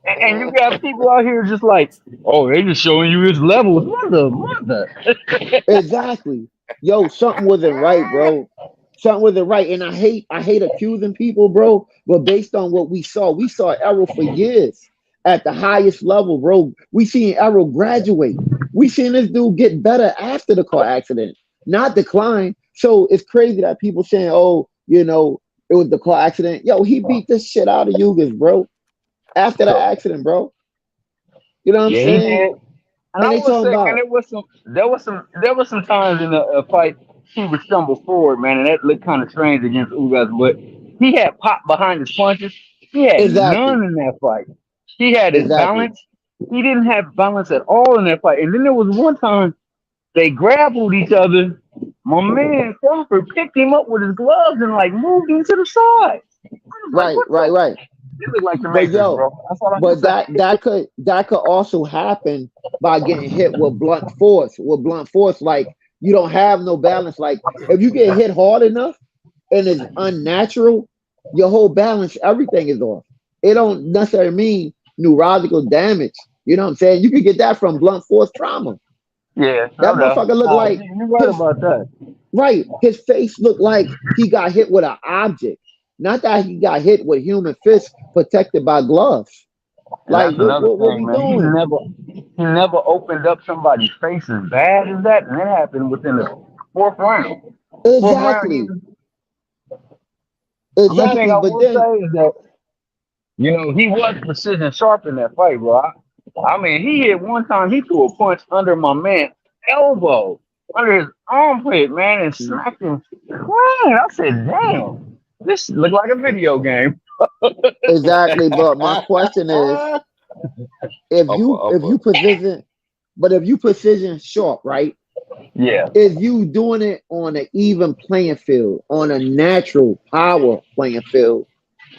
and you got people out here just like, oh, they just showing you his levels, mother. Exactly. Yo, something wasn't right, bro. Something wasn't right. And I hate accusing people, bro. But based on what we saw Errol for years. at the highest level, bro. We seen Errol graduate. We seen this dude get better after the car accident, not decline. So it's crazy that people saying, "Oh, it was the car accident." Yo, he beat the shit out of Yugas, bro. After the accident, bro. You know what I'm Yeah, he saying? did. And I And they would talking say, man, about there was some times in the fight he would stumble forward, man, and that looked kind of strange against Ugas. But he had pop behind his punches. He had exactly, none in that fight. He had his exactly. balance. He didn't have balance at all in that fight. And then there was one time they grappled each other. My man Crawford picked him up with his gloves and like moved him to the side. I was like, Right, what right, the? right. It looked like the But Matrix, yo, bro. That's all I can but say. that could also happen by getting hit with blunt force. With blunt force, like you don't have no balance. Like if you get hit hard enough and it's unnatural, your whole balance, everything is off. It don't necessarily mean neurological damage. You know what I'm saying? You could get that from blunt force trauma. Yeah, That no doubt. motherfucker looked Nah, like you're right his about that. right. His face looked like he got hit with an object. Not that he got hit with human fists protected by gloves. And Like that's another what thing, we man. He doing? never opened up somebody's face as bad as that, and that happened within the fourth round. Fourth round, he Exactly. was. One thing Exactly. I But will then say is that he was precision sharp in that fight, bro. I mean, he hit one time. He threw a punch under my man's elbow, under his armpit, man, and smacked him clean. I said, "Damn, this looked like a video game." exactly. But my question is, if upper. you position, but if you precision sharp, right? Yeah, Is you doing it on an even playing field, on a natural power playing field?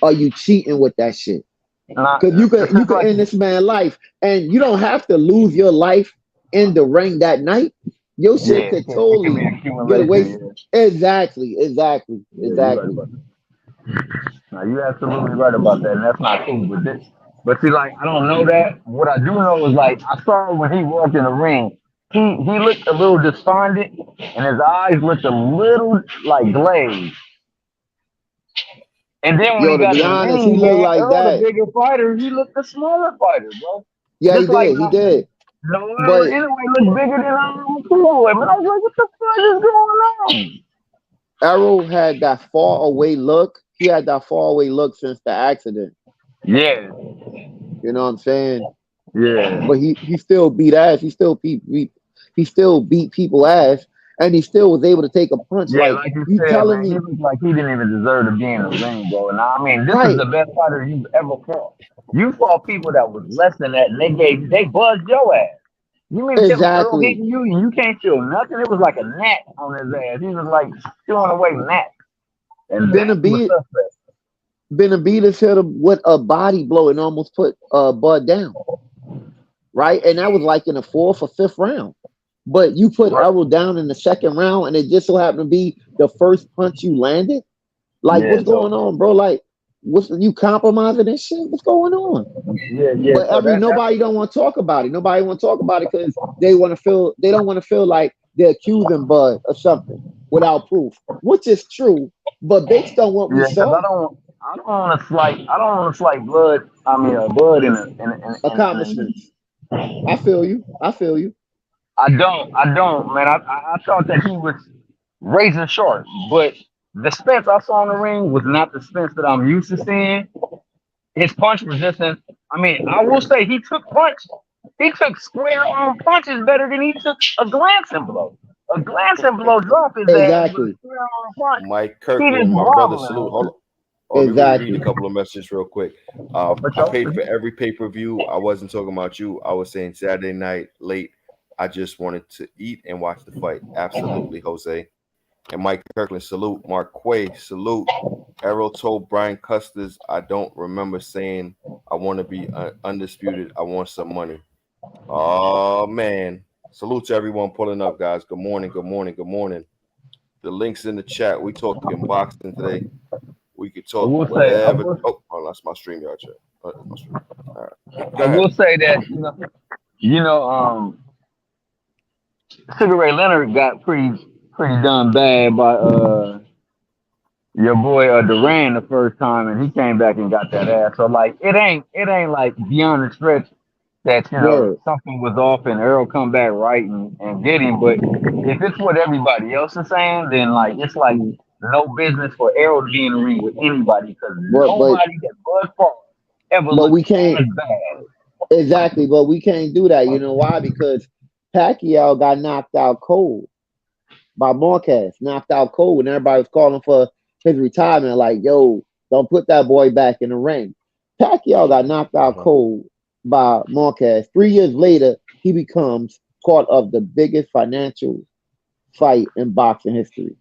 Are you cheating with that shit? not Because it's you just could like end this man's life, and you don't have to lose your life in the ring that night. Your shit yeah, could it can be totally get away. accumulation. Yeah, Exactly, exactly, yeah, you're right exactly. about that. No, you're absolutely right about that, and that's not cool. But see, like, I don't know that. What I do know is like I saw when he walked in the ring, he looked a little despondent, and his eyes looked a little like glazed. And then when Yo, he to got be in the honest, he ring, looked man, like Earl, the that. bigger fighter, he looked the smaller fighter, bro. Yeah, he Just like did. He did. Noel But anyway looked bigger than Floyd. Man, I was like, what the fuck is going on? Arrow had that far away look. He had that far away look since the accident. Yeah, You know what I'm saying? yeah. But he still beat ass. He still beat people ass, and he still was able to take a punch. Yeah, Like like you you said, telling man, he me, looked like he didn't even deserve to be in the ring, bro. And I mean, this is right? the best fighter you've ever fought. You fought people that was less than that, and they buzzed your ass. You mean to tell me Earl Exactly. hitting you and you can't feel nothing? It was like a gnat on his ass. He was like chewing away gnats, and that was Benavidez suspect. Benavidez hit him with a body blow and almost put Bud down. Right, and that was like in the fourth or fifth round. But you put Right. Errol down in the second round, and it just so happened to be the first punch you landed. Like, Yeah, what's going so on, bro? Like, what's you compromising this shit? What's going on? yeah. But So that's nobody don't want to talk about it. Nobody want to talk about it because they don't want to feel like they're accusing Bud of something without proof, which is true. But based on what we yeah, because saw, I don't want to slight blood. I mean, blood in accomplishments. I feel you. I feel you. I don't, man. I thought that he was razor sharp, but the Spence I saw in the ring was not the Spence that I'm used to seeing. His punch resistance. I mean, I will say he took punch. He took square arm punches better than he took a glancing blow. A glancing blow dropped his ass, but a Exactly. square arm punch, Mike he just Kirkland, my brother, wobbling salute. on Hold it. on. Oh, let me read Exactly. a couple of messages real quick. Oh, for I sure. paid for every pay-per-view. I wasn't talking about you. I was saying Saturday night late. I just wanted to eat and watch the fight. Absolutely, Jose. And Mike Kirkland, salute. Mark Quay, salute. Errol told Brian Custis, I don't remember saying I want to be undisputed. I want some money. Oh, man. Salute to everyone pulling up, guys. Good morning, good morning, good morning. The link's in the chat. We talking boxing today. We could I talk will say, whatever. Oh, that's my StreamYard chat. That's my stream. All right. Go I ahead. will say that Sugar Ray Leonard got pretty done bad by your boy Duran the first time, and he came back and got that ass. So like, it ain't like beyond the stretch that Word. something was off and Earl come back right and get him. But if it's what everybody else is saying, then like it's like no business for Earl to be in the ring with anybody because But nobody that Bud Far ever but we looked can't as bad. exactly. But we can't do that. You know why? Because Pacquiao got knocked out cold by Marquez, knocked out cold, and everybody was calling for his retirement. Like, yo, don't put that boy back in the ring. Pacquiao got knocked out cold by Marquez. 3 years later, he becomes part of the biggest financial fight in boxing history.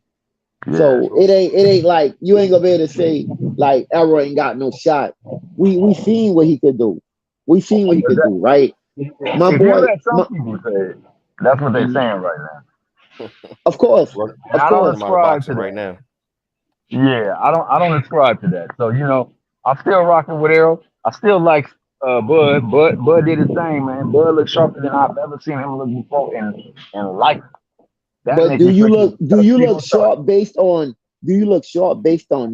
Yeah. So it ain't like you ain't gonna be able to say like Errol ain't got no shot. We seen what he could do. We seen what he could do, right? My If you boy, let some people say it, that's what they're saying right now. of course, Run, And of I don't course. run him out of ascribe to boxing right that. now. Yeah, I don't ascribe to that. So I'm still rocking with Errol. I still like Bud. Bud did his thing, man. Bud looks sharper than I've ever seen him look before in life. That But makes me think he was do you look sharp. sharp based on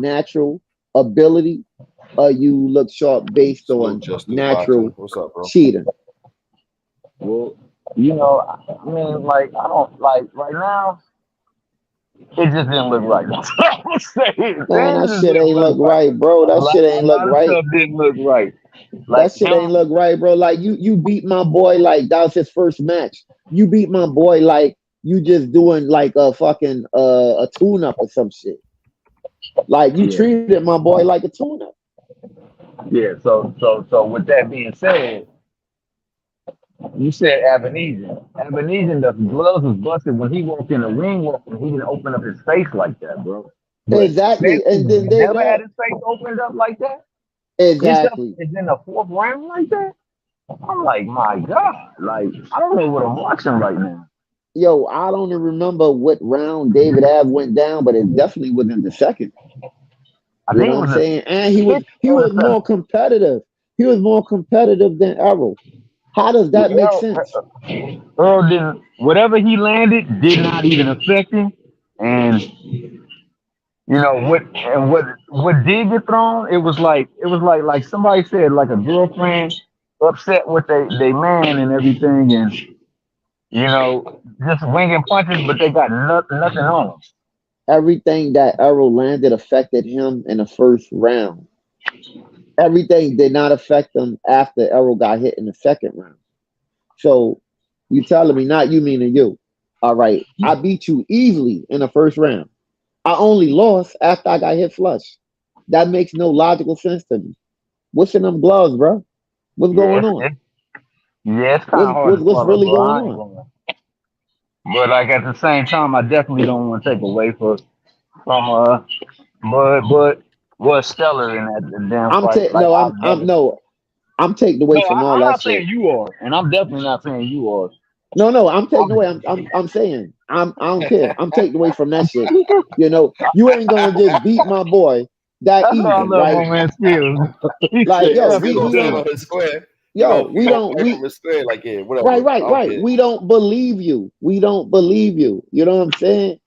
natural ability, or you look sharp based Salute on Just Do Boxing. natural What's up, bro? cheating? Well, I mean, like I don't like right now. It just didn't look right. That's what I'm saying. Man, Things that just shit didn't ain't look look right. right, bro. That shit A ain't look lot of right. stuff didn't look right. That Like shit ain't look right, bro. Like you beat my boy like that was his first match. You beat my boy like you just doing like a fucking a tune up or some shit. Like you yeah, treated my boy like a tune up. yeah. So with that being said, you said Ebenezer. Ebenezer, the gloves was busted when he walked in the ring. He didn't open up his face like that, bro. But Exactly. since he And then they never had got his face opened up like that, his stuff exactly. is in the fourth round like that. I'm like, my God, like I don't know what I'm watching right now. Yo, I don't even remember what round David Ave went down, but it definitely was in the second. I You think know it what I'm was the saying? And sixth he or was the more competitive. He was more competitive than Errol. How does that make sense? seventh. Earl didn't. Whatever he landed did not even affect him, and what did get thrown? It was like somebody said like a girlfriend upset with they man and everything, and just winging punches, but they got nothing on them. Everything that Errol landed affected him in the first round. Everything did not affect him after Errol got hit in the second round. So you telling me, not you meaning you. All right. I beat you easily in the first round. I only lost after I got hit flush. That makes no logical sense to me. What's in them gloves, bro? What's Yeah, going on? it's kind of hard to What's swallow, really bro. going I ain't on? gonna. But like at the same time, I definitely don't want to take away from but was stellar in that damn I'm fight. ta- Like no, I've I'm never. no, I'm taking away No, from all I'm that not shit. saying you are, and I'm definitely not saying you are. No, I'm taking I'm, away. I'm saying I don't care. I'm taking away from that shit. You know, you ain't gonna just beat my boy that that's why I easy, love right? my man Skills. He Like, said Yeah, yo, so you F gonna is say it done. on the square? yo, You we gonna don't fight from the square? Like, yeah, right, whatever. I right, don't right. care. We don't believe you. We don't believe you. You know what I'm saying?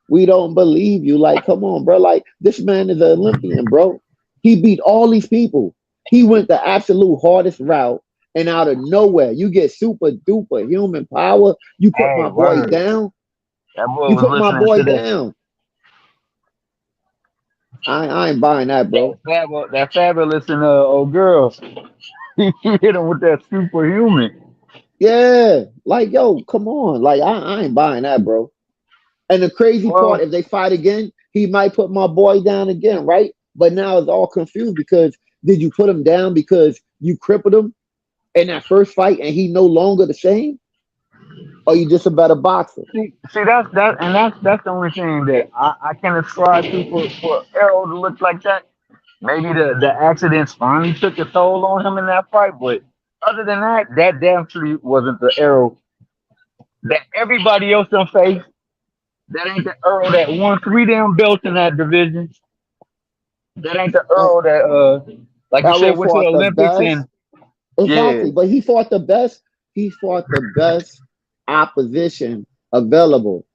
We don't believe you. Like, come on, bro. Like, this man is an Olympian, bro. He beat all these people. He went the absolute hardest route, and out of nowhere, you get super duper human power. You put Hey, my boy word. down. That boy You was put my listening boy to that. down. I ain't buying that, bro. That fabulous and old girl. He hit him with that superhuman. Yeah, like, yo, come on. Like, I ain't buying that, bro. And the crazy part, Well, if they fight again, he might put my boy down again, right? But now it's all confused because did you put him down because you crippled him in that first fight and he no longer the same? Or you just a better boxer? see that's the only thing that I can ascribe to for Errol to look like that. Maybe the accidents finally took a toll on him in that fight, but other than that, that definitely wasn't the Errol that everybody else done faced. That ain't the Earl that won 3 damn belts in that division. That ain't the And Earl that like you said, Errol went to the fought the Olympics best. and yeah. Exactly. But he fought the best. He fought the best opposition available.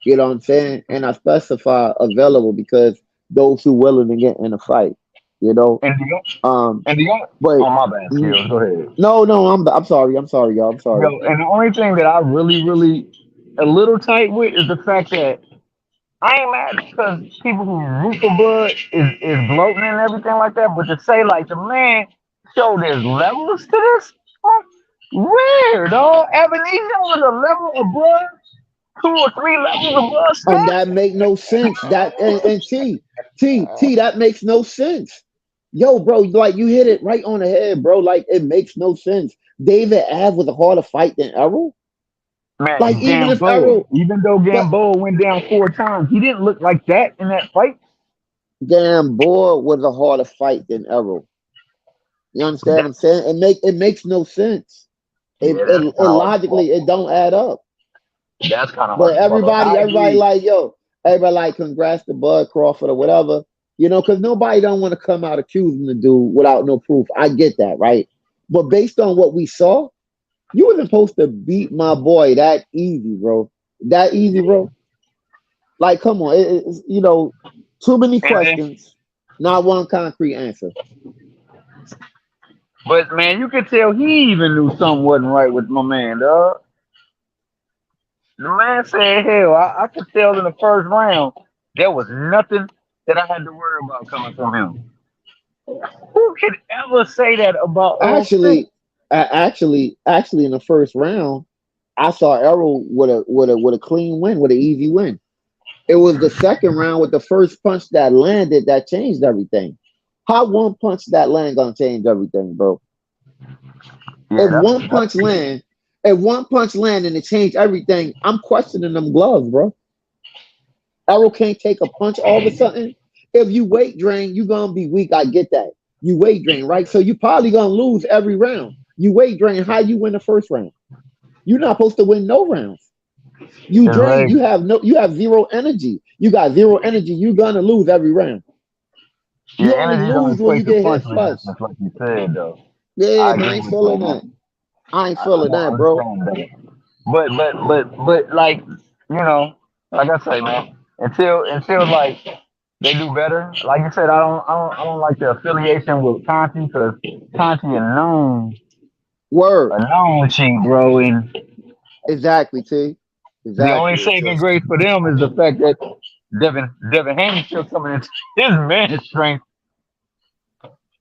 You know what I'm saying? And I specify available because those who willing to get in a fight. You know. And the Um, and the only, but oh my bad, skills. Go ahead. no, I'm sorry, y'all. I'm sorry. Yo, and the only thing that I really a little tight with is the fact that I ain't mad because people who root for Bud is gloating and everything like that, but to say like the man showed there's levels to this, huh? Weird, dog. Ebenezer was a level above, 2 or 3 levels above And Steph. that make no sense. That and T that makes no sense. Yo, bro, like you hit it right on the head, bro. Like it makes no sense. David Ave was a harder fight than Errol. Like Man, even if Gamboa, Errol, even though like Gamboa went down 4 times, he didn't look like that in that fight. Gamboa was a harder fight than Errol. You understand what That, I'm saying? It makes no sense. yeah, It logically it don't add up. that's kind of hard But to swallow. I everybody agree. like yo, everybody like congrats to Bud Crawford or whatever. You know, because nobody don't want to come out accusing the dude without no proof. I get that, right? But based on what we saw, you wasn't supposed to beat my boy that easy, bro. That easy, bro. Like, come on, it's, you know, too many And then, questions, not one concrete answer. but man, you could tell he even knew something wasn't right with my man, dog. The man said, hell, I could tell in the first round there was nothing that I had to worry about coming from him. Who could ever say that about Earl Spence? Actually, actually, in the first round, I saw Errol with a clean win, with an easy win. It was the second round with the first punch that landed that changed everything. How one punch that land gonna change everything, bro? Yeah, If one punch land, if one punch land and it changed everything, I'm questioning them gloves, bro. Errol can't take a punch all of a sudden. If you weight drain, you gonna be weak. I get that. You weight drain, right? So you probably gonna lose every round. You weight drain, how you win the first round? You're not supposed to win no rounds. You his drain, legs. you have zero energy. You got zero energy, you're gonna lose every round. Yeah, You only energy don't lose when you equate to get hit punch first. resistance, like you said, though. Yeah, I man, I agree ain't with you feeling on that. that. I ain't I feeling don't that, bro. understand that. But, like, like I say, man, until like they do better. Like you said, I don't like the affiliation with Conti because Conti Word. a known cheat, bro. And Exactly, T. the only Exactly. Yeah, saving just grace for them is the fact that Devin Haney took some of his man strength,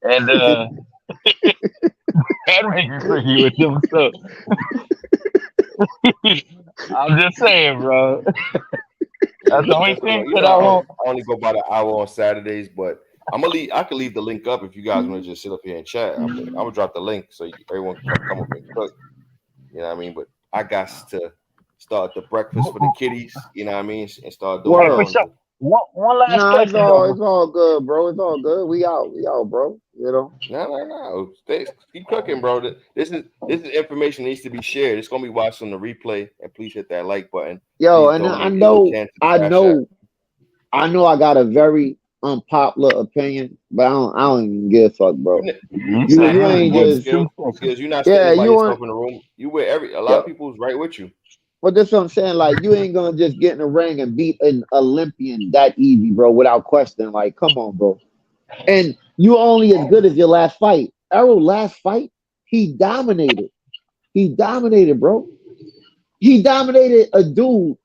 and that makes me freaky with them. So I'm just saying, bro. yeah, That's the but only just thing you that know, I want. I only go by the hour on Saturdays, but I'm gonna leave. I can leave the link up if you guys want to just sit up here and chat. I'm gonna drop the link so everyone can come up and cook. You know what I mean? But I got to start the breakfast for the kiddies. You know what I mean? And start doing Hey, for Word. sure. One last Nah, question though. it's all good, bro. It's all good. We out, bro. You know. No. Keep cooking, bro. This is information that needs to be shared. It's gonna be watched on the replay, and please hit that like button. Yo, Please and donate if you can to the I Cash App. know, I know I got a very unpopular opinion, but I don't even give a fuck, bro. He Nah, said he You was ain't look, getting just skills, 2 seconds. skills. You're not yeah, sitting by you yourself want in the room. You with a lot of yo, people's right with you. but this what I'm saying, like you ain't gonna just get in the ring and beat an Olympian that easy, bro, without question. Like, come on, bro. And you only as good as your last fight. Errol last fight, he dominated. He dominated, bro. He dominated a dude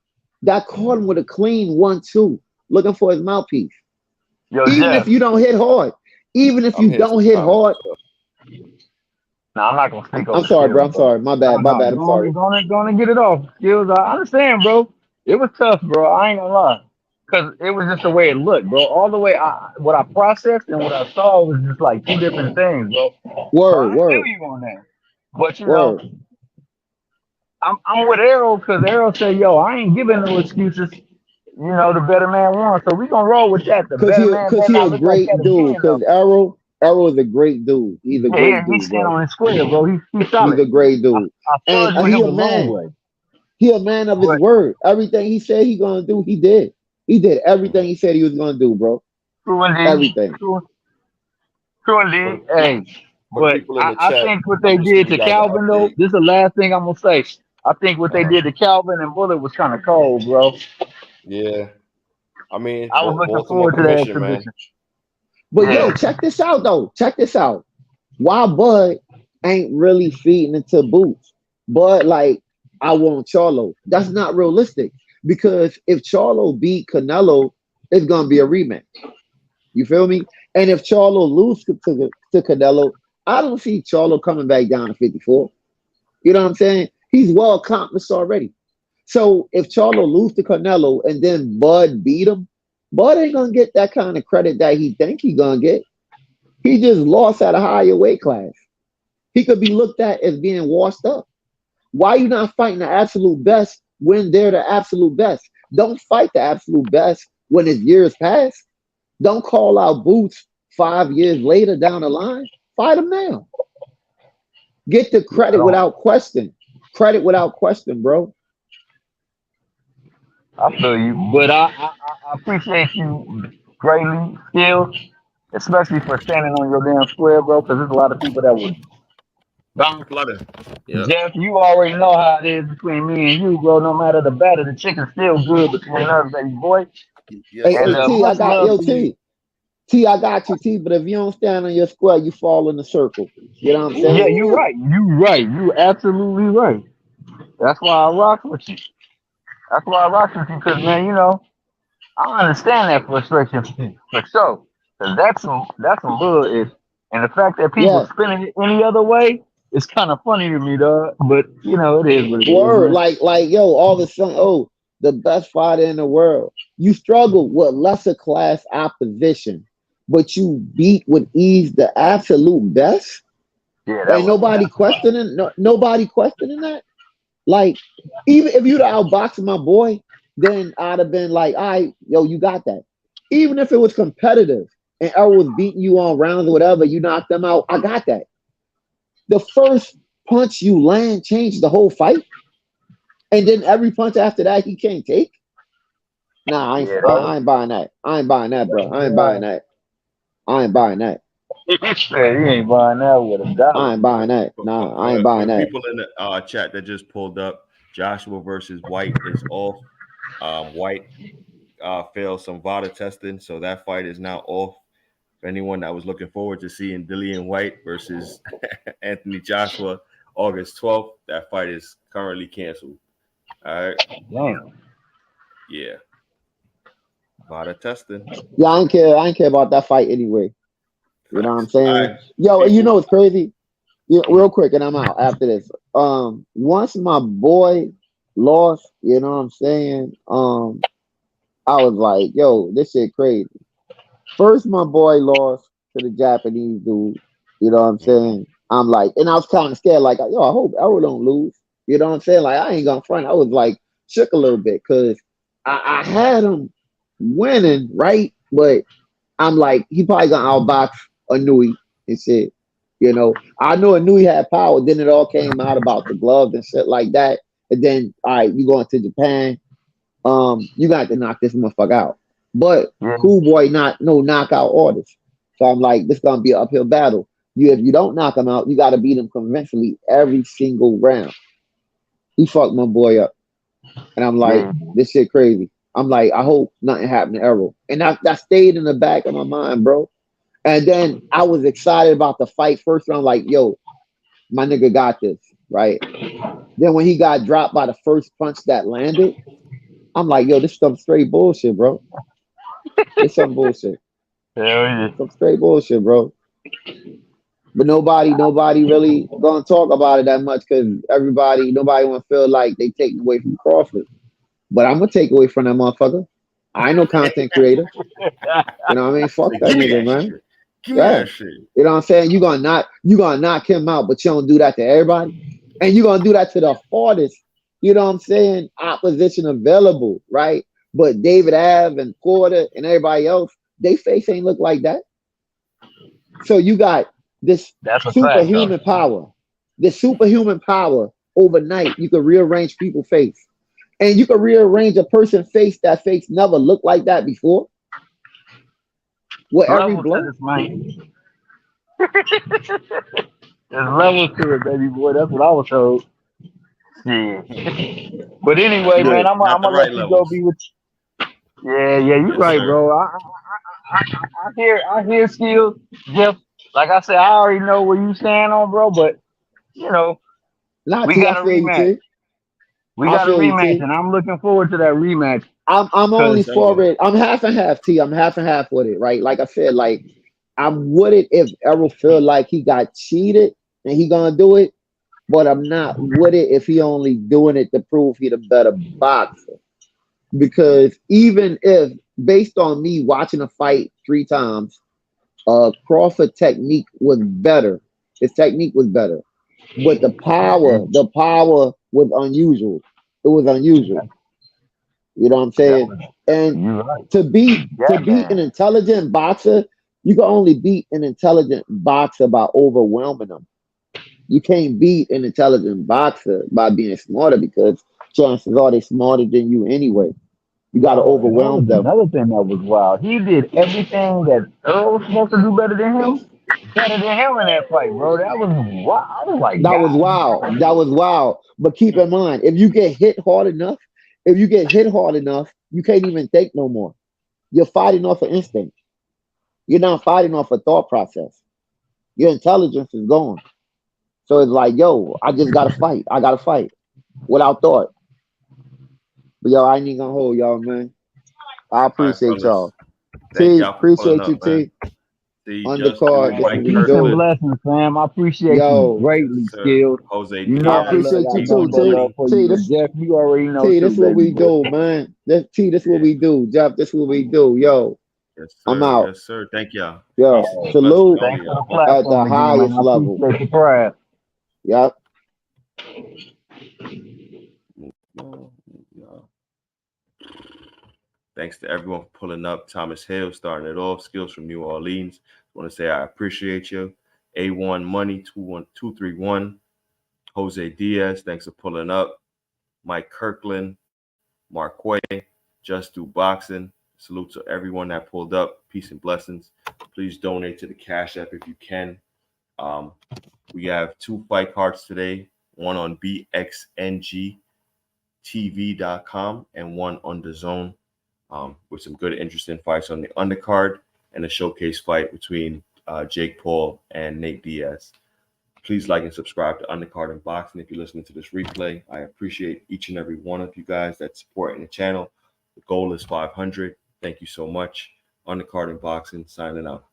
that caught him with a clean 1-2, looking for his mouthpiece. Yo, Even if Jeff. you don't hit hard, even if I'm you here don't hit sometimes. hard, No, I'm not gonna speak I'm over sorry, bro. skills, I'm bro. sorry. My No, bad. My no, bad. I'm sorry. go on and get it off. Skills, I understand, bro. It was tough, bro. I ain't gonna lie, cause it was just the way it looked, bro. All the way, what I processed and what I saw was just like 2 different things, bro. So Word, I feel word, you on that. But word. I'm with Arrow because Arrow said, "Yo, I ain't giving no excuses. The better man won, so we gonna roll with that. The better man Cause better he a not look like that great dude. again, though. Cause Arrow is a great dude. He's a Yeah, great he dude, stand bro. on his square, bro. He's He's solid. a great I, dude. I And fudged with he him a the long man. way, He a man of his but word. Everything he said he gonna do, he did. He did everything he said he was gonna do, bro. true indeed, Everything. true, true For indeed. the, Hey, for the but people in I, the I chat, think what I'm they just did giving you to guys an Calvin, though, update. this is the last thing I'm gonna say. I think what they Uh, did to Calvin and Bullet was kind of cold, bro. yeah, I mean, I was looking Baltimore forward to that commission, man. exhibition. But Yeah. yo, check this out though. Check this out. Why Bud ain't really feeding into Boots? Bud like, I want Charlo. That's not realistic because if Charlo beat Canelo, it's gonna be a rematch. You feel me? And if Charlo loses to Canelo, I don't see Charlo coming back down to 54. You know what I'm saying? He's well accomplished already. So if Charlo loses to Canelo and then Bud beat him, Bud ain't gonna get that kind of credit that he think he gonna get. He just lost at a higher weight class. He could be looked at as being washed up. Why you not fighting the absolute best when they're the absolute best? Don't fight the absolute best when it's years past. Don't call out Boots 5 years later down the line. Fight him now. Get the credit without question. Credit without question, bro. I feel you, but I appreciate you greatly, still, especially for standing on your damn square, bro. Because there's a lot of people that would. Flutter. Yeah. Jeff, you already know how it is between me and you, bro. No matter the batter, the chicken's still good between us, baby boy. Yes, Hey, And sir. T, I much got love yo to you. T, I got you, T. But if you don't stand on your square, you fall in the circle. You know what I'm Yeah, saying? you right. You right. You absolutely right. That's why I rock with you. That's why I rock with you, because man, you know, I understand that frustration for sure. Cause that's some bullshit. And the fact that people Yeah. spinning it any other way is kind of funny to me, dog. But you know, it is what it is, Word. man. Like, yo, all of a sudden, oh, the best fighter in the world. You struggle with lesser class opposition, but you beat with ease the absolute best. Yeah, that Ain't was nobody questioning. Nobody questioning that. Like, even if you'd outboxed my boy, then I'd have been like, all right, yo, you got that. Even if it was competitive and Errol was beating you on rounds or whatever, you knocked them out. I got that. The first punch you land changed the whole fight, and then every punch after that he can't take. Nah, yeah, I ain't buying that. I ain't buying that, bro. I ain't buying that. I ain't buying that. he said he ain't buying that with a dollar. I ain't buying that. Nah, I ain't buying that. People in the chat that just pulled up, Joshua versus White is off. White failed some VADA testing, so that fight is now off. For anyone that was looking forward to seeing Dillian White versus Anthony Joshua August 12th, that fight is currently canceled. All right. Damn. Yeah. VADA testing. Yeah, I ain't care. I ain't care about that fight anyway. You know what I'm saying? All right. Yo, you know what's crazy? Yeah, real quick, and I'm out after this. Once my boy lost, you know what I'm saying? I was like, yo, this shit crazy. First, my boy lost to the Japanese dude. You know what I'm saying? I'm like, and I was kind of scared, like, yo, I hope Errol don't lose. You know what I'm saying? Like, I ain't gonna front. I was like shook a little bit because I had him winning, right? But I'm like, he probably gonna outbox Anui and shit. You know, I know Anui had power. Then it all came out about the gloves and shit like that. And then, all right, you going to Japan? You got to knock this motherfucker out. But Cool Boy not no knockout orders. So I'm like, this gonna be an uphill battle. If you don't knock him out, you got to beat him conventionally every single round. He fucked my boy up, and I'm like, this shit crazy. I'm like, I hope nothing happened to Errol, and that stayed in the back of my mind, bro. And then I was excited about the fight first round, like, yo, my nigga got this, right? Then when he got dropped by the first punch that landed, I'm like, yo, this is some straight bullshit, bro. It's some bullshit. Hell yeah. Some straight bullshit, bro. But nobody really gonna talk about it that much because nobody wanna feel like they taking away from Crawford. But I'm gonna take away from that motherfucker. I ain't no content creator. You know what I mean? Fuck that nigga, man. Give me that shit. You know what I'm saying? You gonna knock him out, but you don't do that to everybody. And you gonna do that to the hardest, you know what I'm saying, opposition available, right? But David Ave and Porter and everybody else, they face ain't look like that. So you got this superhuman power. This superhuman power overnight. You can rearrange people's face. And you can rearrange a person's face that face never looked like that before. With every blow. There's levels to it, baby boy. That's what I was told. Yeah. But anyway, man, I'm gonna let you go be with Yeah, you're Yes, right, sir. bro. I hear skills. Just like I said, I already know where you stand on, bro. But you know, Not we T, I got a feel you, rematch. T. We I got a feel you, rematch, T. and I'm looking forward to that rematch. I'm only Cause Same for here. it. I'm half and half, T. I'm half and half with it, right? Like I said, like I'm with it if Errol feel like he got cheated and he gonna do it, but I'm not with it if he only doing it to prove he the better boxer. Because even if based on me watching a fight 3 times, Crawford technique was better. His technique was better. But the power was unusual. It was unusual. You know what I'm that saying? was And you right. to Yeah, beat an man. intelligent boxer, you can only beat an intelligent boxer by overwhelming them. You can't beat an intelligent boxer by being smarter because chances are they're smarter than you anyway. You got to Yo, and that was overwhelm them. another thing that was wild. He did everything that Earl was supposed to do better than him in that fight, bro. That was wild. I was like, That was wild. That was wild. But keep in mind, if you get hit hard enough, you can't even think no more. You're fighting off of instinct. You're not fighting off a thought process. Your intelligence is gone. So it's like, yo, I just gotta fight. I gotta fight without thought. But yo, I ain't even gonna hold y'all, man. I All right, appreciate fellas. y'all. Thank T, y'all for pulling appreciate you, up, man. T. See, just do Undercard, man, this Mike what we peace and do. Kirkland. blessings, fam. I appreciate you Yo, Yes, greatly, sir. Skills. Jose You I know I Diaz, love appreciate I you got too, A1 more T. love Money. for T, you. And this Jeff, you already know T, too, this what baby we boy. do, man. This what Yeah. we do. Jeff, this what we do. Yo, Yes, I'm sir. out. Yes, sir. Thank y'all. Yo, Peace and blessings to salute all of Thanks for the y'all. at the platform again, man. highest I level. appreciate the pride. Yep. Yeah. Thanks to everyone for pulling up. Thomas Hill starting it off. Skills from New Orleans. I want to say I appreciate you. A1 Money 21231. Jose Diaz, thanks for pulling up. Mike Kirkland, Marquay, Just Do Boxing. Salute to everyone that pulled up. Peace and blessings. Please donate to the Cash App if you can. We have 2 fight cards today, one on BXNGTV.com and one on the Zone, with some good, interesting fights on the undercard and a showcase fight between Jake Paul and Nate Diaz. Please like and subscribe to Undercard and Boxing if you're listening to this replay. I appreciate each and every one of you guys that's supporting the channel. The goal is 500. Thank you so much. Undercard and Boxing signing out.